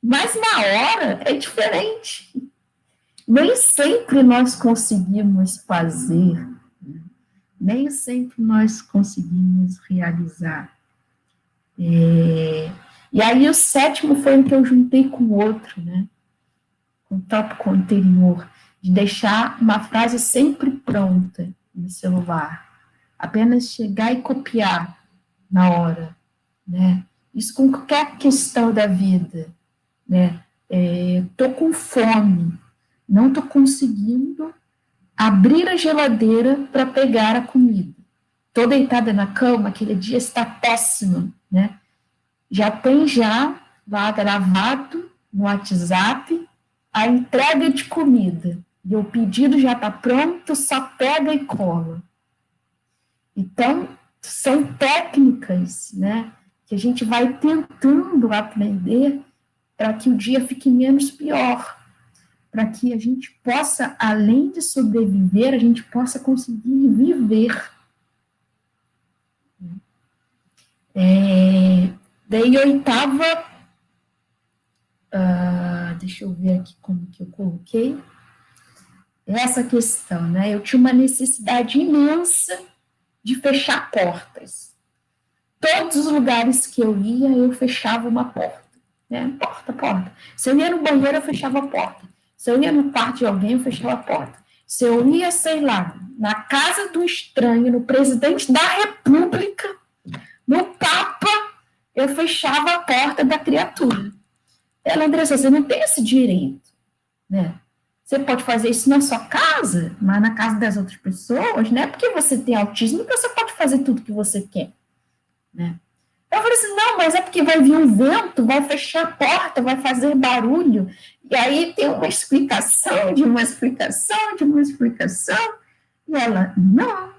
mas na hora é diferente. Nem sempre nós conseguimos fazer, nem sempre nós conseguimos realizar. E aí o sétimo foi o que eu juntei com o outro, né? Com o tópico anterior, de deixar uma frase sempre pronta no celular. Apenas chegar e copiar na hora, né? Isso com qualquer questão da vida, né? Tô com fome, não estou conseguindo abrir a geladeira para pegar a comida. Tô deitada na cama, aquele dia está péssimo, né? Já tem lá gravado no WhatsApp a entrega de comida. E o pedido já está pronto, só pega e cola. Então, são técnicas, né, que a gente vai tentando aprender para que o dia fique menos pior, para que a gente possa, além de sobreviver, a gente possa conseguir viver. Daí, oitava, deixa eu ver aqui como que eu coloquei, essa questão, né, eu tinha uma necessidade imensa de fechar portas. Todos os lugares que eu ia, eu fechava uma porta, né, porta. Se eu ia no banheiro, eu fechava a porta. Se eu ia no quarto de alguém, eu fechava a porta. Se eu ia, sei lá, na casa do estranho, no presidente da República, no Papa, eu fechava a porta da criatura. Ela, Andressa, você não tem esse direito, né? Você pode fazer isso na sua casa, mas na casa das outras pessoas, não é porque você tem autismo que você pode fazer tudo que você quer, né? Eu falei assim, não, mas é porque vai vir um vento, vai fechar a porta, vai fazer barulho, e aí tem uma explicação, de uma explicação, de uma explicação, e ela, não.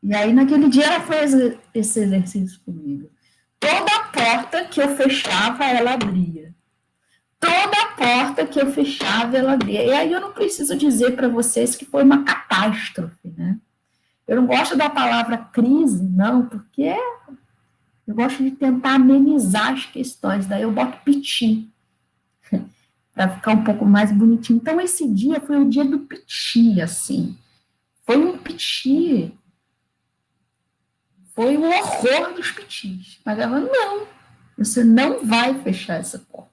E aí, naquele dia, ela fez esse exercício comigo. Toda porta que eu fechava, ela abria. Toda porta que eu fechava, ela abria. E aí, eu não preciso dizer para vocês que foi uma catástrofe, né? Eu não gosto da palavra crise, não, porque eu gosto de tentar amenizar as questões. Daí eu boto piti, para ficar um pouco mais bonitinho. Então, esse dia foi o dia do piti, assim. Foi um piti. Foi o horror dos pitis. Mas ela, não, você não vai fechar essa porta,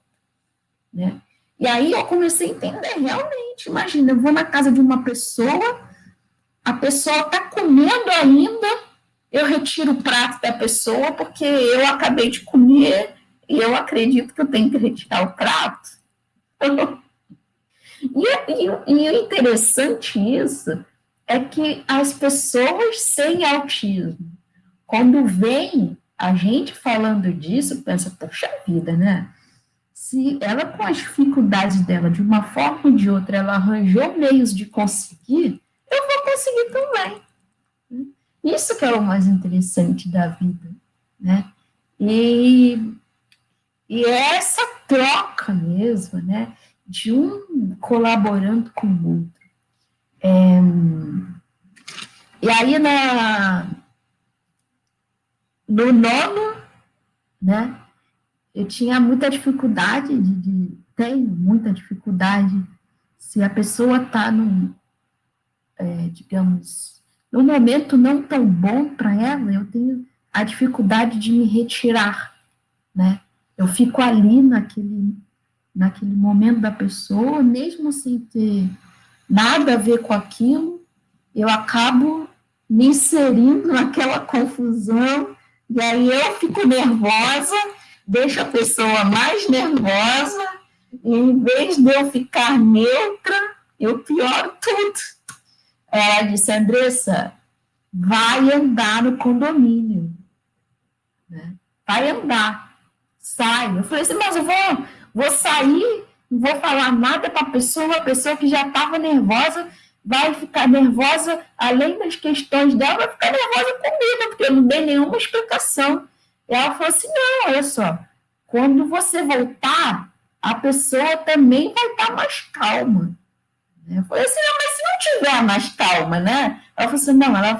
né? E aí eu comecei a entender, realmente, imagina, eu vou na casa de uma pessoa, a pessoa está comendo ainda, eu retiro o prato da pessoa porque eu acabei de comer e eu acredito que eu tenho que retirar o prato. E o interessante isso é que as pessoas sem autismo, quando vem a gente falando disso, pensa, poxa vida, né? Se ela, com as dificuldades dela, de uma forma ou de outra, ela arranjou meios de conseguir, eu vou conseguir também. Isso que é o mais interessante da vida, né? E é essa troca mesmo, né? De um colaborando com o outro. E aí, no nono, né? Eu tinha muita dificuldade, tenho muita dificuldade, se a pessoa está digamos, num momento não tão bom para ela, eu tenho a dificuldade de me retirar, né? Eu fico ali naquele momento da pessoa, mesmo sem ter nada a ver com aquilo, eu acabo me inserindo naquela confusão, e aí eu fico nervosa, deixo a pessoa mais nervosa, e em vez de eu ficar neutra, eu pioro tudo. Ela disse, Andressa, vai andar no condomínio, né? Vai andar, sai. Eu falei assim, mas eu vou sair, não vou falar nada para a pessoa que já estava nervosa, vai ficar nervosa, além das questões dela, vai ficar nervosa comigo, porque eu não dei nenhuma explicação. E ela falou assim, não, olha só, quando você voltar, a pessoa também vai estar mais calma. Eu falei assim, não, mas se não tiver mais calma, né? Ela falou assim, não, ela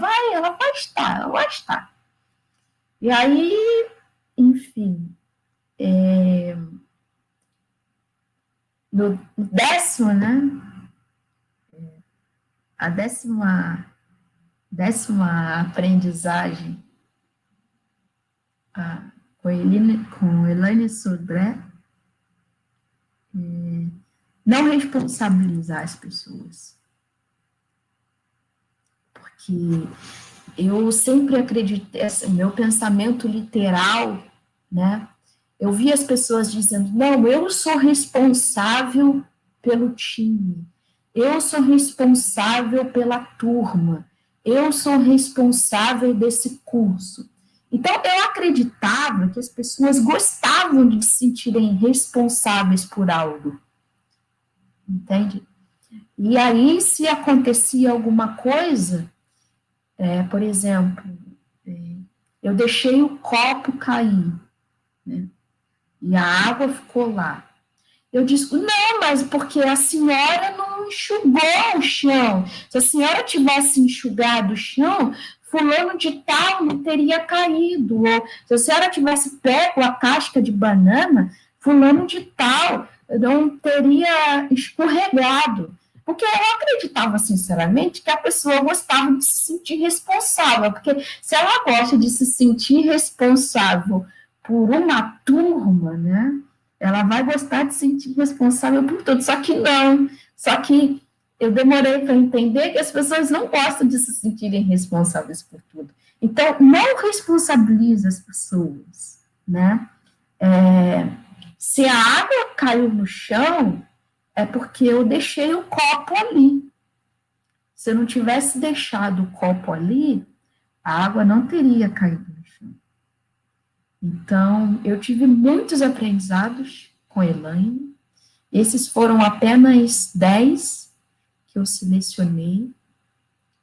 vai estar. E aí, enfim, no décimo, né? A décima aprendizagem com Elaine Sodré, não responsabilizar as pessoas. Porque eu sempre acreditei, meu pensamento literal, né? Eu vi as pessoas dizendo, não, eu sou responsável pelo time, eu sou responsável pela turma, eu sou responsável desse curso. Então, eu acreditava que as pessoas gostavam de se sentirem responsáveis por algo, entende? E aí, se acontecia alguma coisa, por exemplo, eu deixei o copo cair, né? E a água ficou lá. Eu disse, não, mas porque a senhora não enxugou o chão. Se a senhora tivesse enxugado o chão, fulano de tal não teria caído. Ou se a senhora tivesse pego a casca de banana, fulano de tal não teria escorregado. Porque eu acreditava, sinceramente, que a pessoa gostava de se sentir responsável. Porque se ela gosta de se sentir responsável por uma turma, né? Ela vai gostar de se sentir responsável por tudo, só que não. Só que eu demorei para entender que as pessoas não gostam de se sentirem responsáveis por tudo. Então, não responsabiliza as pessoas, né? Se a água caiu no chão, é porque eu deixei o copo ali. Se eu não tivesse deixado o copo ali, a água não teria caído no chão. Então, eu tive muitos aprendizados com a Elaine. Esses foram apenas 10 que eu selecionei,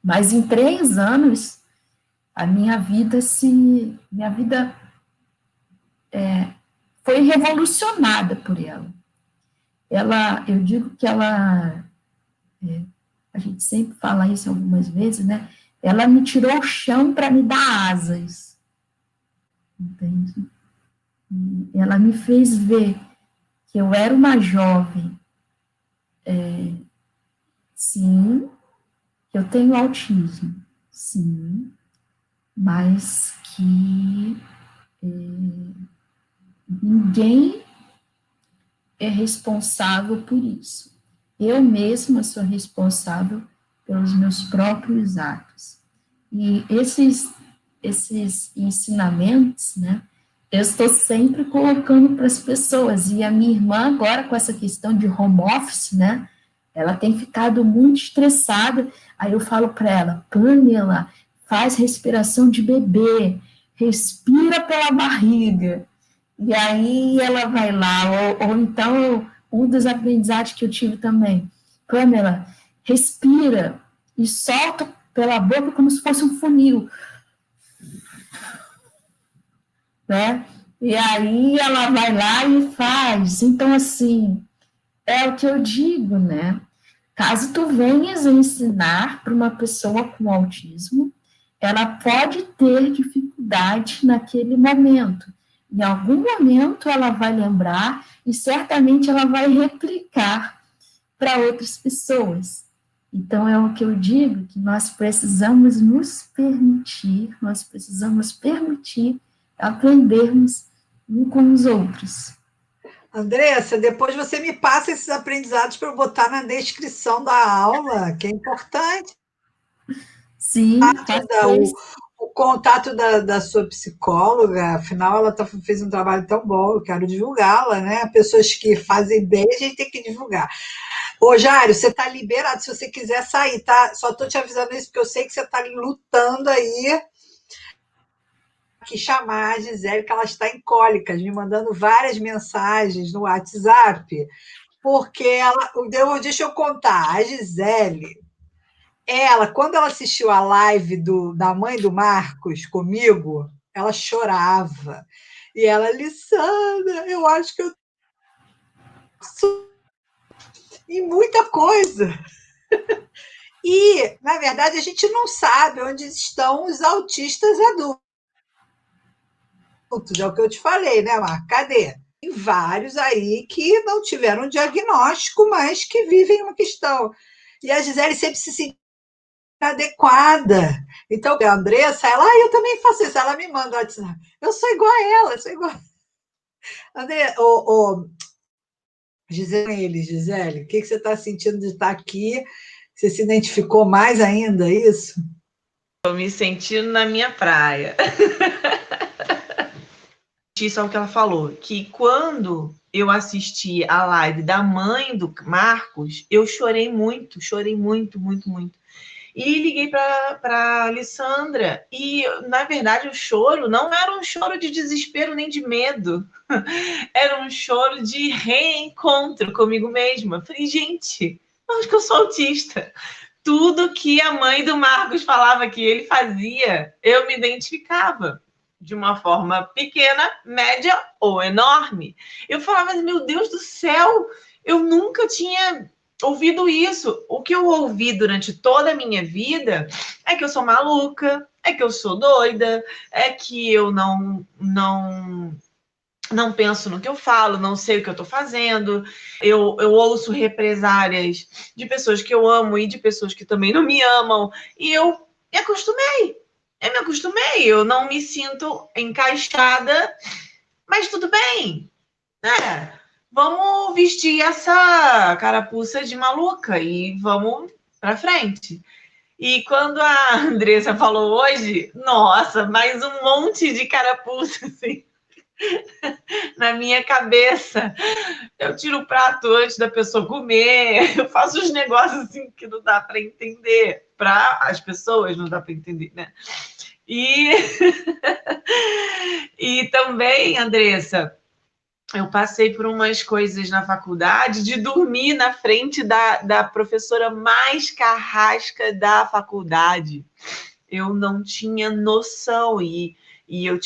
mas em 3 anos, a minha vida foi revolucionada por ela. Eu digo que ela, a gente sempre fala isso algumas vezes, né? Ela me tirou o chão para me dar asas, entende? E ela me fez ver que eu era uma jovem, sim, que eu tenho autismo, sim, mas que ninguém é responsável por isso. Eu mesma sou responsável pelos meus próprios atos. E esses ensinamentos, né, eu estou sempre colocando para as pessoas. E a minha irmã, agora com essa questão de home office, né, ela tem ficado muito estressada. Aí eu falo para ela, Pamela, faz respiração de bebê, respira pela barriga. E aí ela vai lá, ou então, um dos aprendizados que eu tive também, Pamela, respira e solta pela boca como se fosse um funil, né? E aí ela vai lá e faz. Então, assim, é o que eu digo, né? Caso tu venhas a ensinar para uma pessoa com autismo, ela pode ter dificuldade naquele momento. Em algum momento ela vai lembrar e certamente ela vai replicar para outras pessoas. Então é o que eu digo, que nós precisamos nos permitir, nós precisamos permitir aprendermos uns com os outros. Andressa, depois você me passa esses aprendizados para eu botar na descrição da aula, que é importante. Sim, O contato da sua psicóloga, afinal, ela fez um trabalho tão bom, eu quero divulgá-la, né? Pessoas que fazem bem, a gente tem que divulgar. Ô, Jário, você está liberado se você quiser sair, tá? Só estou te avisando isso porque eu sei que você está lutando aí. Que chamar a Gisele, que ela está em cólicas, me mandando várias mensagens no WhatsApp, porque ela. Deixa eu contar, a Gisele, quando ela assistiu a live da mãe do Marcos comigo, ela chorava. E ela, Lissandra, eu acho que eu sou em muita coisa. E, na verdade, a gente não sabe onde estão os autistas adultos. É o que eu te falei, né, Marco? Cadê? Tem vários aí que não tiveram diagnóstico, mas que vivem uma questão. E a Gisele sempre se sentiu adequada. Então, a Andressa, eu também faço isso. Ela me manda o WhatsApp. Eu sou igual a ela, eu sou igual. André, Gisele, o que você está sentindo de estar aqui? Você se identificou mais ainda, isso? Estou me sentindo na minha praia. Isso é o que ela falou, que quando eu assisti a live da mãe do Marcos, eu chorei muito, muito, muito. E liguei para Alessandra. E, na verdade, o choro não era um choro de desespero nem de medo. Era um choro de reencontro comigo mesma. Falei, gente, acho que eu sou autista. Tudo que a mãe do Marcos falava que ele fazia, eu me identificava. De uma forma pequena, média ou enorme. Eu falava, meu Deus do céu, eu nunca tinha ouvido isso. O que eu ouvi durante toda a minha vida é que eu sou maluca, é que eu sou doida, é que eu não penso no que eu falo, não sei o que eu estou fazendo. Eu ouço represálias de pessoas que eu amo e de pessoas que também não me amam. E eu me acostumei. Eu não me sinto encaixada, mas tudo bem, né? Vamos vestir essa carapuça de maluca e vamos para frente. E quando a Andressa falou hoje, nossa, mais um monte de carapuça, assim, na minha cabeça. Eu tiro o prato antes da pessoa comer, eu faço os negócios assim que não dá para entender. Para as pessoas não dá para entender, né? E também, Andressa, eu passei por umas coisas na faculdade de dormir na frente da professora mais carrasca da faculdade. Eu não tinha noção e eu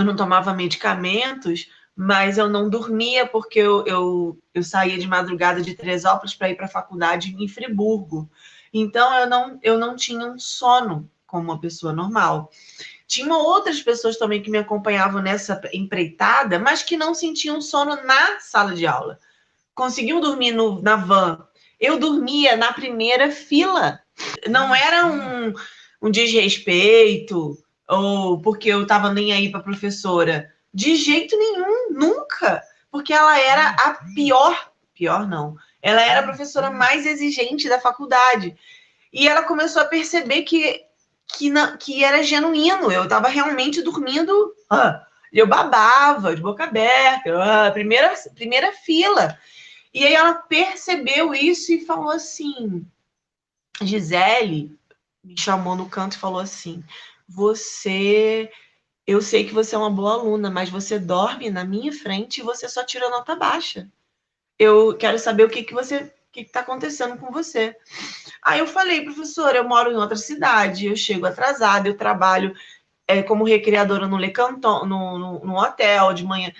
não tomava medicamentos, mas eu não dormia porque eu saía de madrugada de Teresópolis para ir para a faculdade em Friburgo. Então, eu não tinha um sono como uma pessoa normal. Tinham outras pessoas também que me acompanhavam nessa empreitada, mas que não sentiam sono na sala de aula. Conseguiam dormir na van. Eu dormia na primeira fila. Não era um desrespeito ou porque eu estava nem aí para a professora. De jeito nenhum, nunca. Porque ela era a pior não. Ela era a professora mais exigente da faculdade. E ela começou a perceber que era genuíno. Eu estava realmente dormindo. Eu babava, de boca aberta, primeira fila. E aí ela percebeu isso e falou assim, Gisele, me chamou no canto e falou assim, eu sei que você é uma boa aluna, mas você dorme na minha frente e você só tira nota baixa. Eu quero saber o que está acontecendo com você. Aí eu falei, professora, eu moro em outra cidade, eu chego atrasada, eu trabalho como recreadora no Le Canton, no hotel, de manhã,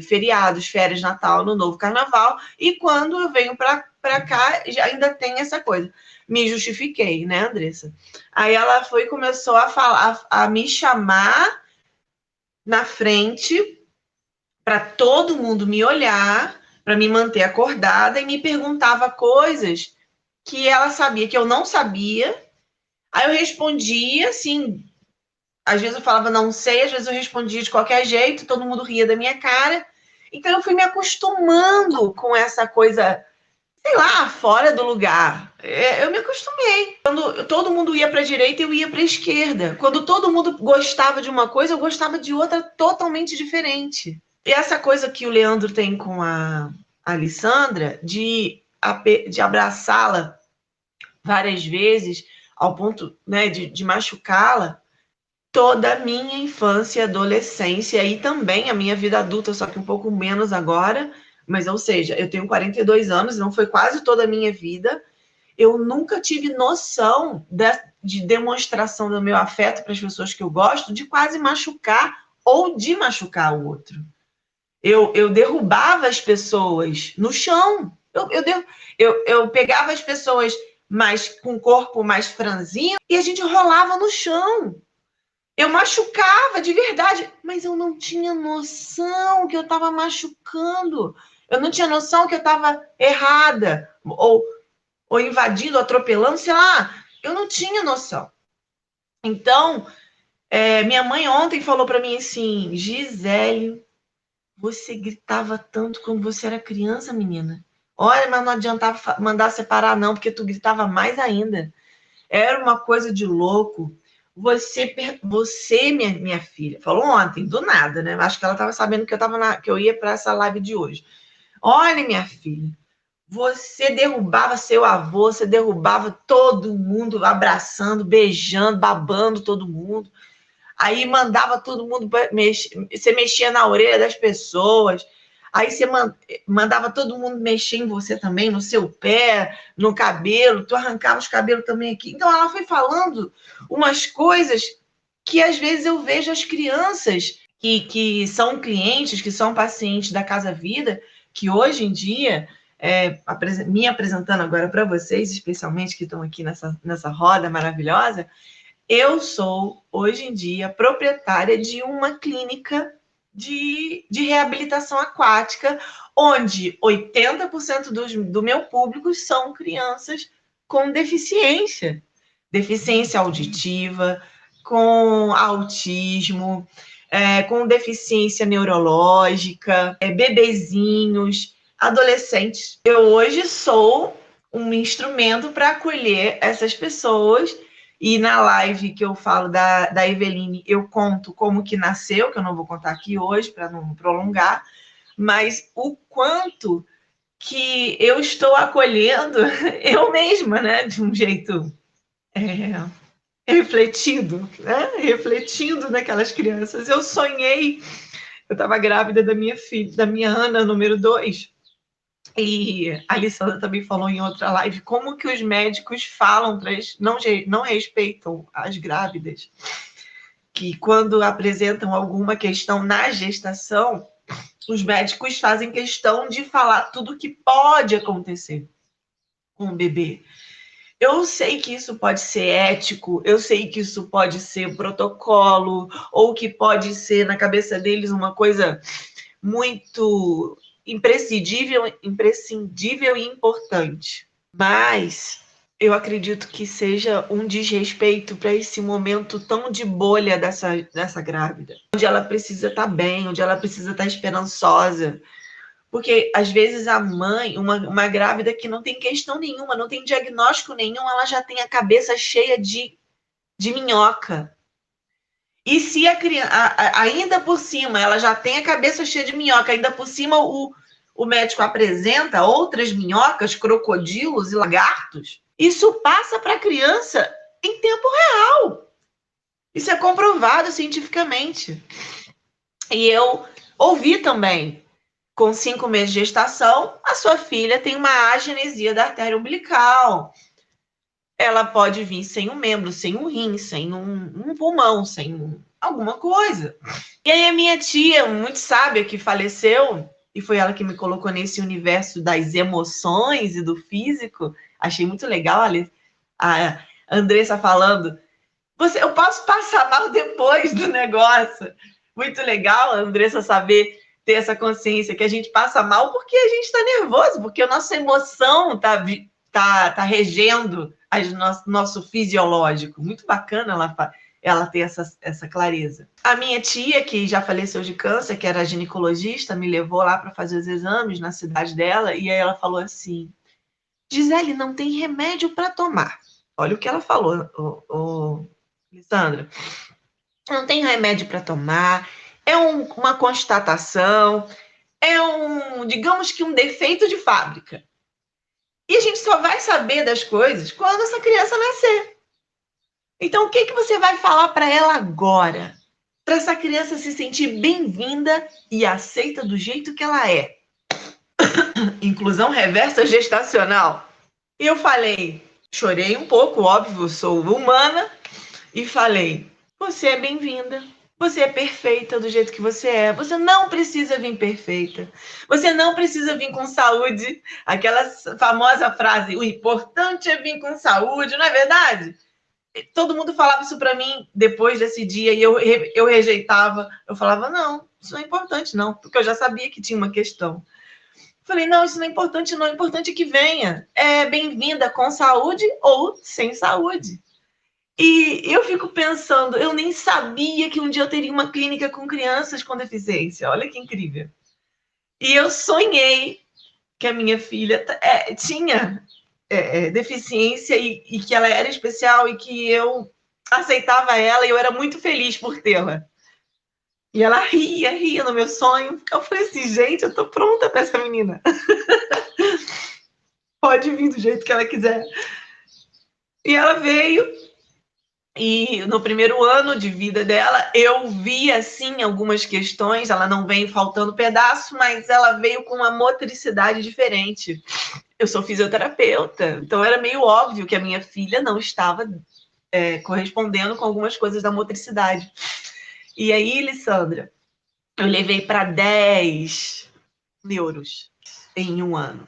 feriados, férias, Natal, no novo Carnaval, e quando eu venho para cá, ainda tem essa coisa. Me justifiquei, né, Andressa? Aí ela foi e começou a falar, a me chamar na frente para todo mundo me olhar, para me manter acordada, e me perguntava coisas que ela sabia que eu não sabia. Aí eu respondia, assim, às vezes eu falava não sei, às vezes eu respondia de qualquer jeito, todo mundo ria da minha cara. Então eu fui me acostumando com essa coisa, sei lá, fora do lugar. Eu me acostumei. Quando todo mundo ia para a direita, eu ia para a esquerda. Quando todo mundo gostava de uma coisa, eu gostava de outra totalmente diferente. E essa coisa que o Leandro tem com a Alessandra, de abraçá-la várias vezes, ao ponto, né, de machucá-la, toda a minha infância e adolescência e também a minha vida adulta, só que um pouco menos agora, mas, ou seja, eu tenho 42 anos, não foi quase toda a minha vida, eu nunca tive noção de demonstração do meu afeto para as pessoas que eu gosto, de quase machucar ou de machucar o outro. Eu derrubava as pessoas no chão, eu pegava as pessoas com o corpo mais franzino e a gente rolava no chão. Eu machucava de verdade, mas eu não tinha noção que eu estava machucando. Eu não tinha noção que eu estava errada, ou invadindo, atropelando, sei lá. Eu não tinha noção. Então, minha mãe ontem falou para mim assim, Gisele, você gritava tanto quando você era criança, menina. Olha, mas não adiantava mandar separar não, porque tu gritava mais ainda. Era uma coisa de louco. Você minha filha, falou ontem, do nada, né? Acho que ela estava sabendo que eu ia para essa live de hoje. Olha, minha filha, você derrubava seu avô, você derrubava todo mundo, abraçando, beijando, babando todo mundo. Aí mandava todo mundo você mexia na orelha das pessoas. Aí você mandava todo mundo mexer em você também, no seu pé, no cabelo. Tu arrancava os cabelos também aqui. Então ela foi falando umas coisas que às vezes eu vejo as crianças que são clientes, que são pacientes da Casa Vida, que hoje em dia, me apresentando agora para vocês, especialmente que estão aqui nessa roda maravilhosa, eu sou, hoje em dia, proprietária de uma clínica de reabilitação aquática, onde 80% do meu público são crianças com deficiência auditiva, com autismo, com deficiência neurológica, bebezinhos, adolescentes. Eu hoje sou um instrumento para acolher essas pessoas. E na live que eu falo da Eveline, eu conto como que nasceu, que eu não vou contar aqui hoje para não prolongar, mas o quanto que eu estou acolhendo eu mesma, né? De um jeito refletido, né? Refletindo naquelas crianças. Eu sonhei, eu estava grávida da minha filha, da minha Ana, número 2, e a Alessandra também falou em outra live como que os médicos falam para eles, não respeitam as grávidas, que quando apresentam alguma questão na gestação, os médicos fazem questão de falar tudo o que pode acontecer com o bebê. Eu sei que isso pode ser ético, eu sei que isso pode ser protocolo, ou que pode ser, na cabeça deles, uma coisa muito imprescindível e importante. Mas eu acredito que seja um desrespeito para esse momento tão de bolha dessa grávida, onde ela precisa estar bem, onde ela precisa estar esperançosa. Porque, às vezes, a mãe, uma grávida que não tem questão nenhuma, não tem diagnóstico nenhum, ela já tem a cabeça cheia de minhoca. E se a criança, ainda por cima, ela já tem a cabeça cheia de minhoca, ainda por cima o médico apresenta outras minhocas, crocodilos e lagartos, isso passa para a criança em tempo real. Isso é comprovado cientificamente. E eu ouvi também, com 5 meses de gestação, a sua filha tem uma agenesia da artéria umbilical. Ela pode vir sem um membro, sem um rim, sem um pulmão, sem alguma coisa. E aí a minha tia, muito sábia, que faleceu, e foi ela que me colocou nesse universo das emoções e do físico, achei muito legal a Andressa falando, eu posso passar mal depois do negócio. Muito legal a Andressa saber ter essa consciência que a gente passa mal porque a gente está nervoso, porque a nossa emoção tá regendo nosso fisiológico. Muito bacana ela ter essa clareza. A minha tia, que já faleceu de câncer, que era ginecologista, me levou lá para fazer os exames na cidade dela, e aí ela falou assim, Gisele, não tem remédio para tomar. Olha o que ela falou, Alessandra. Não tem remédio para tomar, é uma constatação, digamos que um defeito de fábrica. E a gente só vai saber das coisas quando essa criança nascer. Então, o que você vai falar para ela agora? Para essa criança se sentir bem-vinda e aceita do jeito que ela é. Inclusão reversa gestacional. E eu falei, chorei um pouco, óbvio, sou humana, e falei, você é bem-vinda. Você é perfeita do jeito que você é. Você não precisa vir perfeita. Você não precisa vir com saúde. Aquela famosa frase, o importante é vir com saúde, não é verdade? Todo mundo falava isso para mim depois desse dia e eu rejeitava. Eu falava, não, isso não é importante não, porque eu já sabia que tinha uma questão. Falei, não, isso não é importante não, é importante que venha. É bem-vinda com saúde ou sem saúde. E eu fico pensando, eu nem sabia que um dia eu teria uma clínica com crianças com deficiência. Olha que incrível. E eu sonhei que a minha filha tinha deficiência e que ela era especial e que eu aceitava ela e eu era muito feliz por tê-la. E ela ria no meu sonho. Eu falei assim, gente, eu tô pronta para essa menina. pode vir do jeito que ela quiser. E ela veio, e no primeiro ano de vida dela, eu vi, assim, algumas questões. Ela não veio faltando pedaço, mas ela veio com uma motricidade diferente. Eu sou fisioterapeuta, então era meio óbvio que a minha filha não estava correspondendo com algumas coisas da motricidade. E aí, Lissandra, eu levei para 10 neuros em um ano.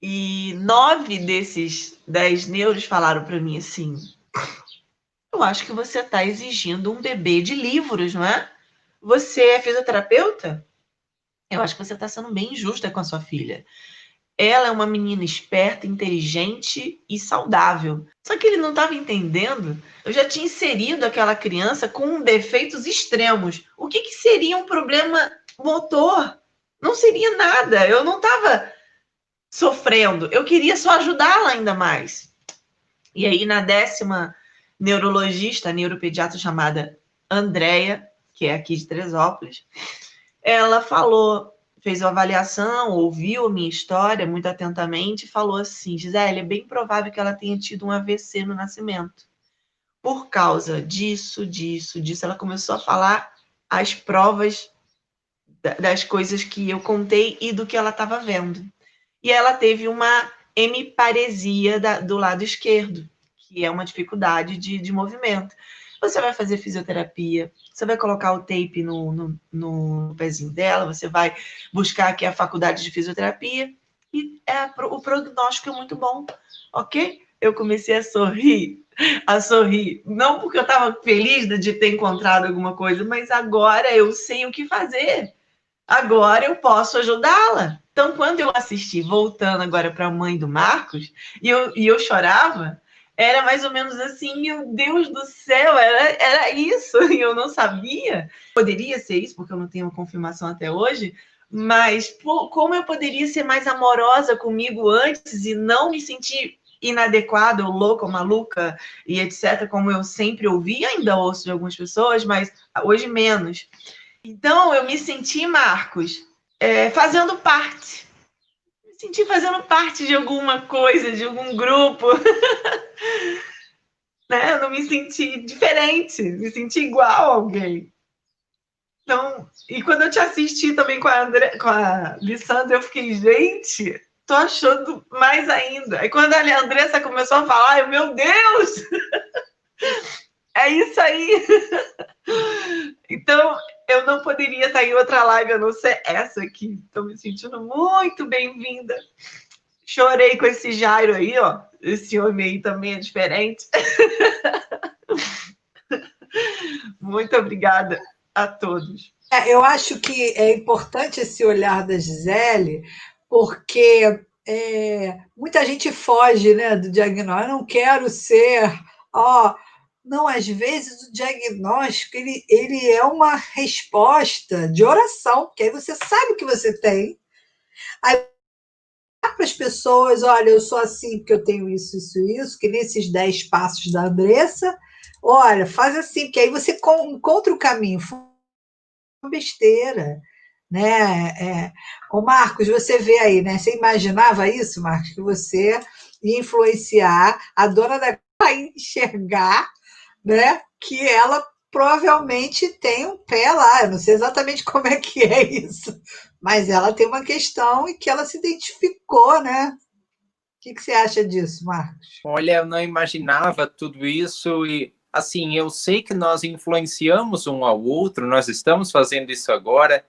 E 9 desses 10 neuros falaram para mim assim: eu acho que você está exigindo um bebê de livros, não é? Você é fisioterapeuta? Eu acho que você está sendo bem injusta com a sua filha. Ela é uma menina esperta, inteligente e saudável. Só que ele não estava entendendo. Eu já tinha inserido aquela criança com defeitos extremos. O que seria um problema motor? Não seria nada. Eu não estava sofrendo. Eu queria só ajudá-la ainda mais. E aí, na 10ª neurologista, neuropediatra chamada Andréia, que é aqui de Teresópolis, ela falou, fez uma avaliação, ouviu a minha história muito atentamente e falou assim: Gisele, é bem provável que ela tenha tido um AVC no nascimento. Por causa disso. Ela começou a falar as provas das coisas que eu contei e do que ela estava vendo. E ela teve uma hemiparesia do lado esquerdo, que é uma dificuldade de movimento. Você vai fazer fisioterapia, você vai colocar o tape no pezinho dela, você vai buscar aqui a faculdade de fisioterapia, e o prognóstico é muito bom, ok? Eu comecei a sorrir, não porque eu estava feliz de ter encontrado alguma coisa, mas agora eu sei o que fazer. Agora eu posso ajudá-la. Então, quando eu assisti, voltando agora para a mãe do Marcos, e eu chorava, era mais ou menos assim: meu Deus do céu, era isso, e eu não sabia. Poderia ser isso, porque eu não tenho uma confirmação até hoje, mas como eu poderia ser mais amorosa comigo antes e não me sentir inadequada, ou louca, ou maluca, e etc., como eu sempre ouvi, ainda ouço de algumas pessoas, mas hoje menos. Então, eu me senti, Marcos, fazendo parte. Me senti fazendo parte de alguma coisa, de algum grupo. Né? Eu não me senti diferente, me senti igual a alguém. Então, e quando eu te assisti também com a Lissandra, eu fiquei, gente, tô achando mais ainda. Aí quando a Andressa começou a falar, meu Deus! É isso aí! Então, eu não poderia estar em outra live a não ser essa aqui. Estou me sentindo muito bem-vinda. Chorei com esse Jairo aí, ó. Esse homem aí também é diferente. Muito obrigada a todos. Eu acho que é importante esse olhar da Gisele, porque muita gente foge, né, do diagnóstico. Eu não quero ser... Não, às vezes o diagnóstico ele é uma resposta de oração, porque aí você sabe o que você tem. Aí para as pessoas: olha, eu sou assim porque eu tenho isso, que nesses 10 passos da Andressa, olha, faz assim, porque aí você encontra o caminho. Besteira, né? Ô Marcos, você vê aí, né? Você imaginava isso, Marcos, que você ia influenciar a dona da casa a enxergar, né, que ela provavelmente tem um pé lá. Eu não sei exatamente como é que é isso, mas ela tem uma questão e que ela se identificou, né? O que você acha disso, Marcos? Olha, eu não imaginava tudo isso e, assim, eu sei que nós influenciamos um ao outro, nós estamos fazendo isso agora.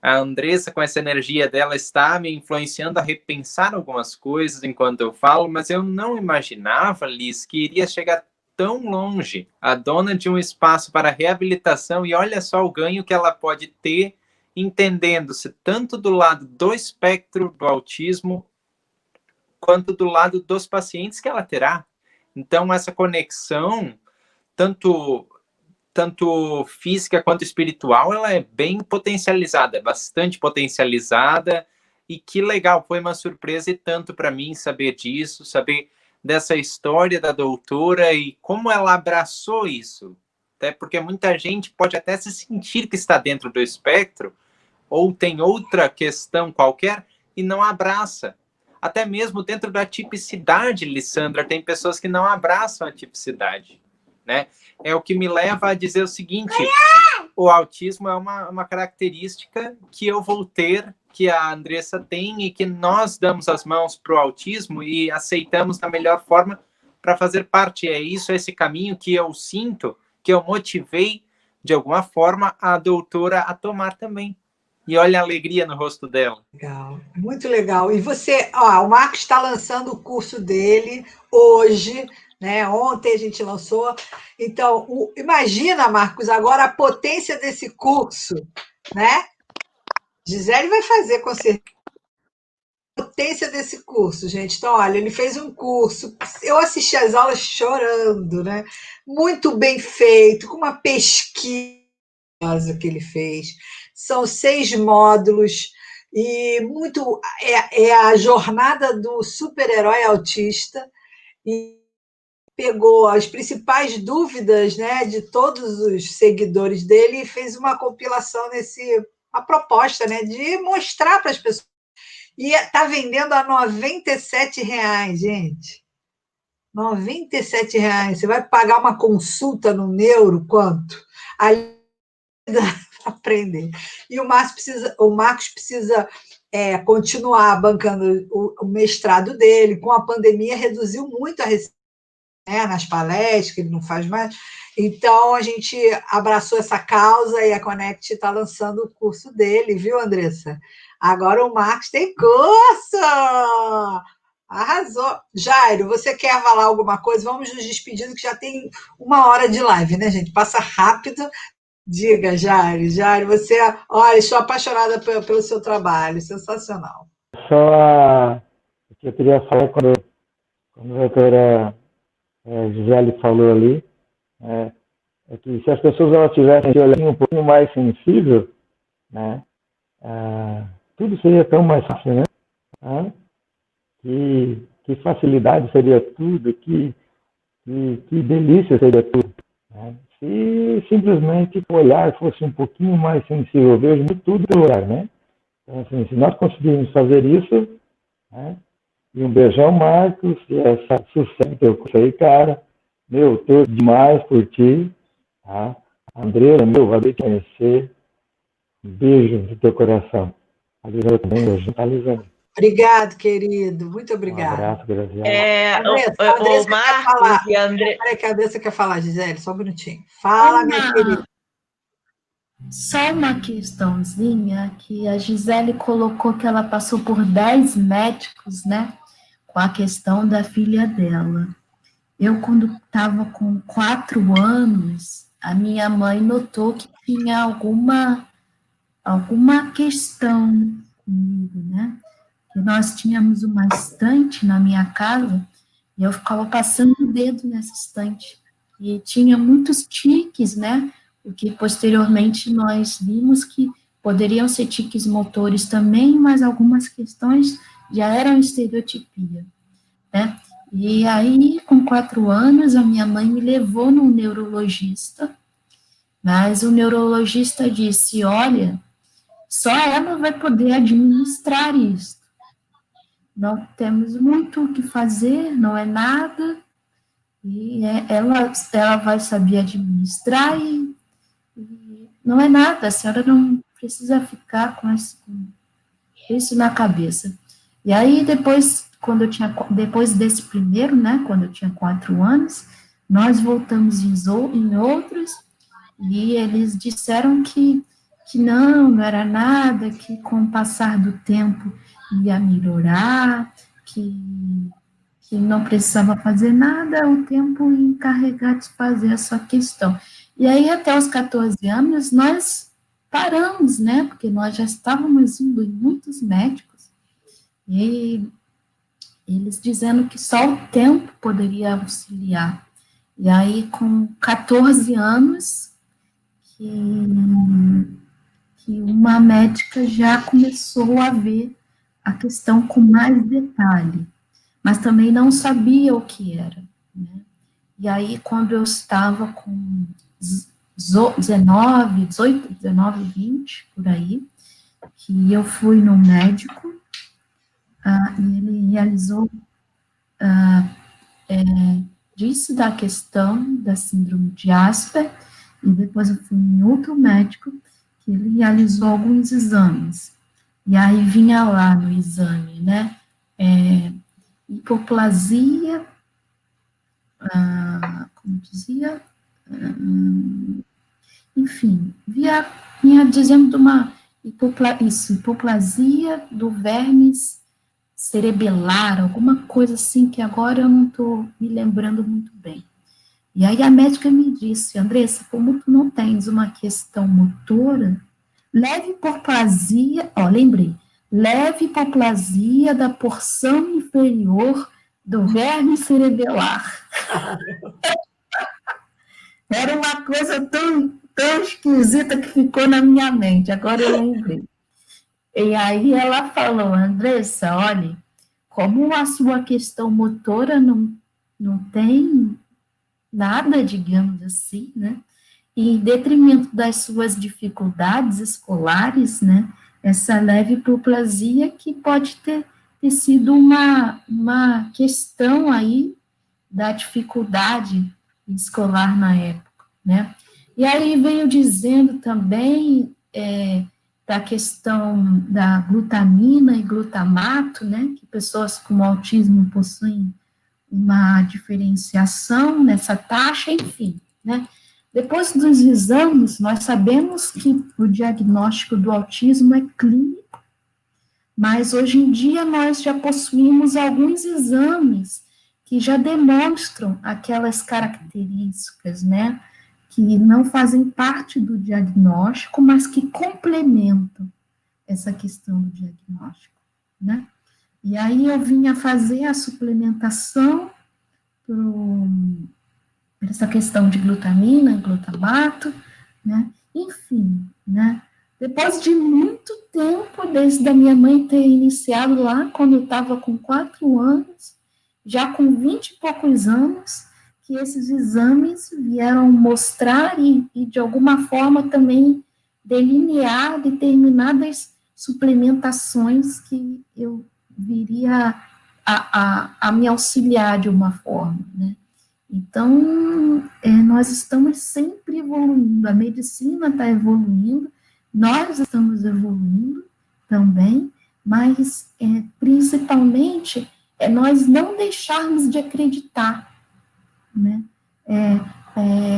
A Andressa, com essa energia dela, está me influenciando a repensar algumas coisas enquanto eu falo, mas eu não imaginava, Liz, que iria chegar tão longe. A dona de um espaço para reabilitação, e olha só o ganho que ela pode ter entendendo-se tanto do lado do espectro do autismo, quanto do lado dos pacientes que ela terá. Então, essa conexão, tanto física quanto espiritual, ela é bem potencializada, bastante potencializada, e que legal, foi uma surpresa e tanto para mim saber disso, saber dessa história da doutora e como ela abraçou isso, até porque muita gente pode até se sentir que está dentro do espectro, ou tem outra questão qualquer, e não abraça. até mesmo dentro da tipicidade, Lissandra, tem pessoas que não abraçam a tipicidade, né? É o que me leva a dizer o seguinte: o autismo é uma característica que eu vou ter, que a Andressa tem, e que nós damos as mãos para o autismo e aceitamos da melhor forma para fazer parte. É isso, esse caminho que eu sinto, que eu motivei, de alguma forma, a doutora a tomar também. E olha a alegria no rosto dela. Legal, muito legal. E você, ó, o Marcos está lançando o curso dele hoje, né? Ontem a gente lançou. Então, imagina, Marcos, agora a potência desse curso, né? Gisele vai fazer com certeza. A potência desse curso, gente. Então, olha, ele fez um curso. Eu assisti as aulas chorando, né? Muito bem feito, com uma pesquisa que ele fez. São 6 módulos e muito é a jornada do super-herói autista, e pegou as principais dúvidas, né, de todos os seguidores dele e fez uma compilação a proposta, né, de mostrar para as pessoas. E está vendendo a R$ 97, gente. R$ 97. Você vai pagar uma consulta no Neuro, quanto? Ali aprender. E o Marcos precisa continuar bancando o mestrado dele. Com a pandemia, reduziu muito a receita, né, nas palestras, que ele não faz mais. Então, a gente abraçou essa causa e a Connect está lançando o curso dele, viu, Andressa? Agora o Marcos tem curso! Arrasou. Jairo, você quer falar alguma coisa? Vamos nos despedindo, que já tem 1 hora de live, né, gente? Passa rápido. Diga, Jairo. Jairo, você... Olha, estou apaixonada pelo seu trabalho. Sensacional. Só o que eu queria falar quando a doutora Gisele falou ali, é que se as pessoas elas tivessem um olhinho um pouquinho mais sensível, né, tudo seria tão mais fácil, né? Que facilidade seria tudo, que delícia seria tudo, né? Se simplesmente o olhar fosse um pouquinho mais sensível. Eu vejo tudo pelo olhar, né? Então, assim, se nós conseguirmos fazer isso, né? E um beijão, Marcos, e essa sucesso que eu consegui, cara. Meu, tô demais por ti, tá? Andressa, meu, adorei te conhecer. Um beijo no teu coração. A Lisandra também, beijo. A Lisandra. Obrigado, querido. Muito obrigado. Um abraço, Graziela. A Andressa quer falar. E a André... Peraí que a Andressa quer falar, Gisele, só um minutinho. Fala, minha querida. Só uma questãozinha, que a Gisele colocou que ela passou por 10 médicos, né, com a questão da filha dela. Eu, quando estava com 4 anos, a minha mãe notou que tinha alguma questão comigo, né? Que nós tínhamos uma estante na minha casa e eu ficava passando o dedo nessa estante. E tinha muitos tiques, né? O que posteriormente nós vimos que poderiam ser tiques motores também, mas algumas questões já eram estereotipia, né? E aí, com 4 anos, a minha mãe me levou num neurologista, mas o neurologista disse, olha, só ela vai poder administrar isso. Não temos muito o que fazer, não é nada, e ela vai saber administrar e não é nada, a senhora não precisa ficar com isso na cabeça. E aí, depois desse primeiro, né, quando eu tinha 4 anos, nós voltamos em outros, e eles disseram que não era nada, que com o passar do tempo ia melhorar, que não precisava fazer nada, o tempo ia encarregar de fazer a sua questão. E aí, até os 14 anos, nós paramos, né, porque nós já estávamos indo em muitos médicos, e eles dizendo que só o tempo poderia auxiliar. E aí, com 14 anos, que uma médica já começou a ver a questão com mais detalhe, mas também não sabia o que era, né? E aí, quando eu estava com 18, 19, 20, por aí, que eu fui no médico, e ele realizou, disse da questão da síndrome de Asper, e depois eu fui em outro médico, que ele realizou alguns exames, e aí vinha lá no exame, né, hipoplasia, como dizia, enfim, vinha dizendo de uma hipoplasia do vermes cerebelar, alguma coisa assim, que agora eu não estou me lembrando muito bem. E aí a médica me disse, Andressa, como tu não tens uma questão motora, leve hipoplasia, lembrei, leve hipoplasia da porção inferior do verme cerebelar. Era uma coisa tão esquisita que ficou na minha mente, agora eu lembrei. E aí ela falou, Andressa, olha, como a sua questão motora não tem nada, digamos assim, né? E em detrimento das suas dificuldades escolares, né? Essa leve hipoplasia que pode ter sido uma questão aí da dificuldade escolar na época, né? E aí veio dizendo também da questão da glutamina e glutamato, né? Que pessoas com autismo possuem uma diferenciação nessa taxa, enfim, né? Depois dos exames, nós sabemos que o diagnóstico do autismo é clínico, mas hoje em dia nós já possuímos alguns exames que já demonstram aquelas características, né, que não fazem parte do diagnóstico, mas que complementam essa questão do diagnóstico, né? E aí eu vinha fazer a suplementação por essa questão de glutamina, glutamato, né? Enfim, né? Depois de muito tempo, desde a minha mãe ter iniciado lá, quando eu estava com 4 anos, já com 20 e poucos anos, que esses exames vieram mostrar e de alguma forma também delinear determinadas suplementações que eu viria a me auxiliar de uma forma, né? Então, nós estamos sempre evoluindo, a medicina está evoluindo, nós estamos evoluindo também, mas principalmente nós não deixarmos de acreditar, né?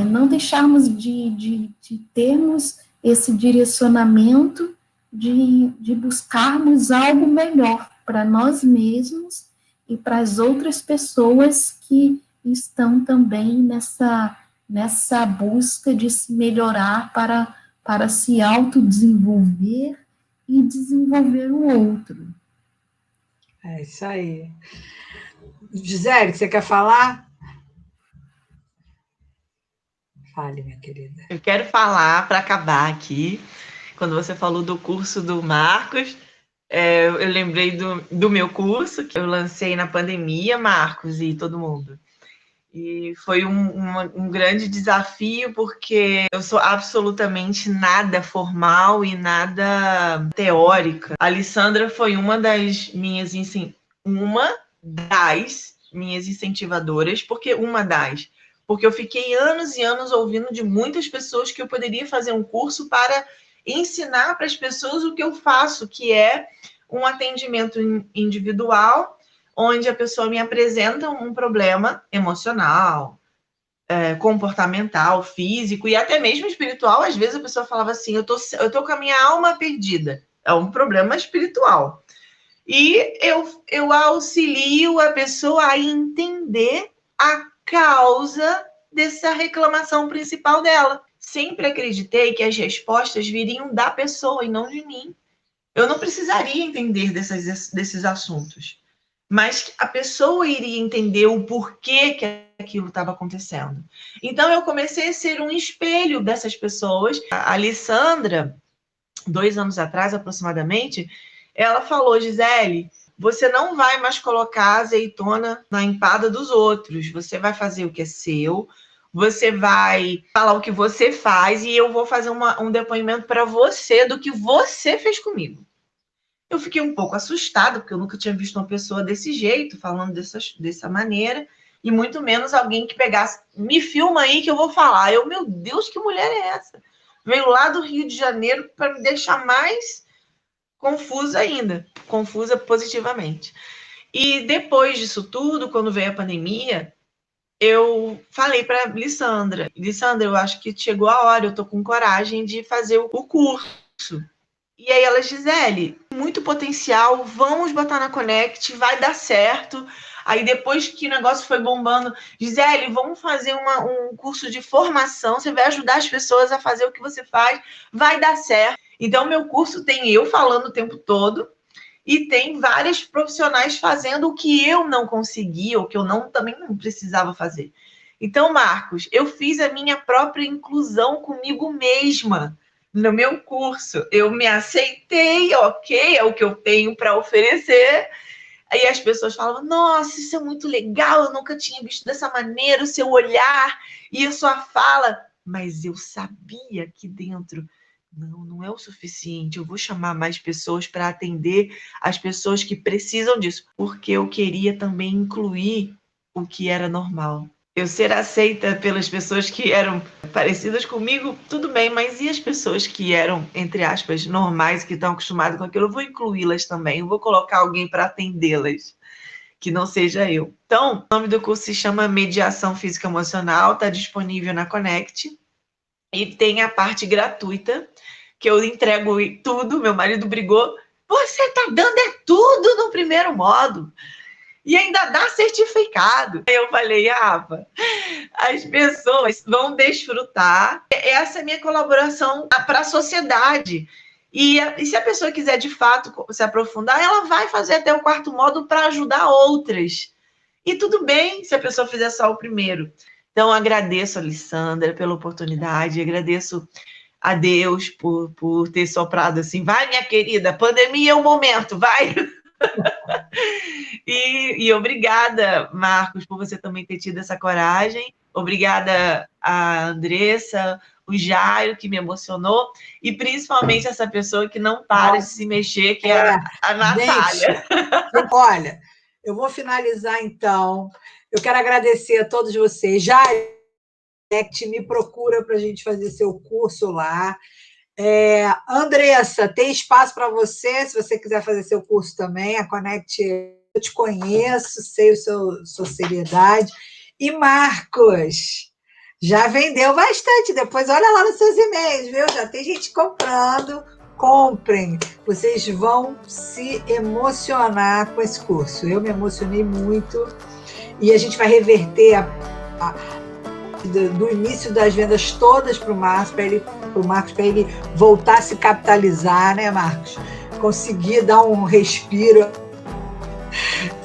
Não deixarmos de termos esse direcionamento de buscarmos algo melhor para nós mesmos e para as outras pessoas que estão também nessa busca de se melhorar para se autodesenvolver e desenvolver o outro. É isso aí. Gisele, você quer falar? Fale, minha querida. Eu quero falar, para acabar aqui, quando você falou do curso do Marcos, eu lembrei do meu curso, que eu lancei na pandemia, Marcos e todo mundo. E foi um grande desafio, porque eu sou absolutamente nada formal e nada teórica. A Alessandra foi uma das minhas incentivadoras, porque eu fiquei anos e anos ouvindo de muitas pessoas que eu poderia fazer um curso para ensinar para as pessoas o que eu faço, que é um atendimento individual, onde a pessoa me apresenta um problema emocional, comportamental, físico e até mesmo espiritual. Às vezes a pessoa falava assim, eu tô com a minha alma perdida. É um problema espiritual. E eu auxilio a pessoa a entender a causa dessa reclamação principal dela. Sempre acreditei que as respostas viriam da pessoa e não de mim. Eu não precisaria entender desses assuntos, mas a pessoa iria entender o porquê que aquilo estava acontecendo. Então, eu comecei a ser um espelho dessas pessoas. A Alessandra, 2 anos atrás, aproximadamente, ela falou, Gisele, você não vai mais colocar azeitona na empada dos outros, você vai fazer o que é seu, você vai falar o que você faz e eu vou fazer um depoimento para você do que você fez comigo. Eu fiquei um pouco assustada, porque eu nunca tinha visto uma pessoa desse jeito, falando dessa maneira, e muito menos alguém que pegasse, me filma aí que eu vou falar. Eu, meu Deus, que mulher é essa? Veio lá do Rio de Janeiro para me deixar mais confusa ainda, confusa positivamente. E depois disso tudo, quando veio a pandemia, eu falei para Lissandra, eu acho que chegou a hora, eu tô com coragem de fazer o curso. E aí ela, Gisele, muito potencial, vamos botar na Connect, vai dar certo. Aí depois que o negócio foi bombando, Gisele, vamos fazer um curso de formação, você vai ajudar as pessoas a fazer o que você faz, vai dar certo. Então, meu curso tem eu falando o tempo todo e tem vários profissionais fazendo o que eu não conseguia, ou que eu também não precisava fazer. Então, Marcos, eu fiz a minha própria inclusão comigo mesma no meu curso. Eu me aceitei, ok, é o que eu tenho para oferecer. Aí as pessoas falavam, nossa, isso é muito legal, eu nunca tinha visto dessa maneira, o seu olhar e a sua fala. Mas eu sabia que dentro, não é o suficiente, eu vou chamar mais pessoas para atender as pessoas que precisam disso, porque eu queria também incluir o que era normal. Eu ser aceita pelas pessoas que eram parecidas comigo, tudo bem, mas e as pessoas que eram, entre aspas, normais, que estão acostumadas com aquilo, eu vou incluí-las também, eu vou colocar alguém para atendê-las, que não seja eu. Então, o nome do curso se chama Mediação Física Emocional, está disponível na Connect, e tem a parte gratuita, que eu entrego tudo, meu marido brigou, você está dando tudo no primeiro módulo, e ainda dá certificado. Eu falei, Rafa, as pessoas vão desfrutar. Essa é a minha colaboração para a sociedade. E se a pessoa quiser, de fato, se aprofundar, ela vai fazer até o 4º módulo para ajudar outras. E tudo bem se a pessoa fizer só o primeiro. Então, agradeço a Lissandra pela oportunidade, agradeço a Deus por ter soprado assim, vai, minha querida, pandemia é o momento, vai! E obrigada, Marcos, por você também ter tido essa coragem. Obrigada a Andressa, o Jairo, que me emocionou, e principalmente essa pessoa que não para de se mexer, que é a Natália. Gente, olha, eu vou finalizar então. Eu quero agradecer a todos vocês. Jairo, me procura para a gente fazer seu curso lá. Andressa, tem espaço para você, se você quiser fazer seu curso também. A Connect, eu te conheço, sei sua seriedade. E Marcos, já vendeu bastante. Depois olha lá nos seus e-mails, viu? Já tem gente comprando. Comprem. Vocês vão se emocionar com esse curso. Eu me emocionei muito. E a gente vai reverter do início das vendas todas para o Marcos, para ele voltar a se capitalizar, né, Marcos? Conseguir dar um respiro.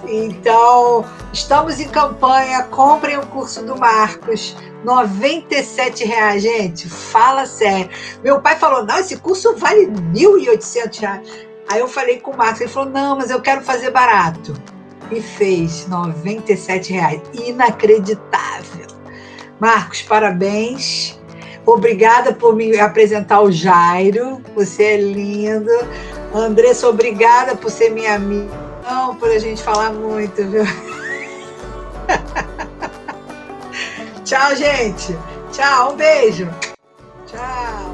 Então, estamos em campanha, comprem o curso do Marcos, R$ 97,00, gente, fala sério. Meu pai falou, não, esse curso vale R$ 1.800. Aí eu falei com o Marcos, ele falou, não, mas eu quero fazer barato. E fez R$ 97,00, inacreditável. Marcos, parabéns. Obrigada por me apresentar o Jairo. Você é lindo. Andressa, obrigada por ser minha amiga. Não, por a gente falar muito, viu? Tchau, gente. Tchau, um beijo. Tchau.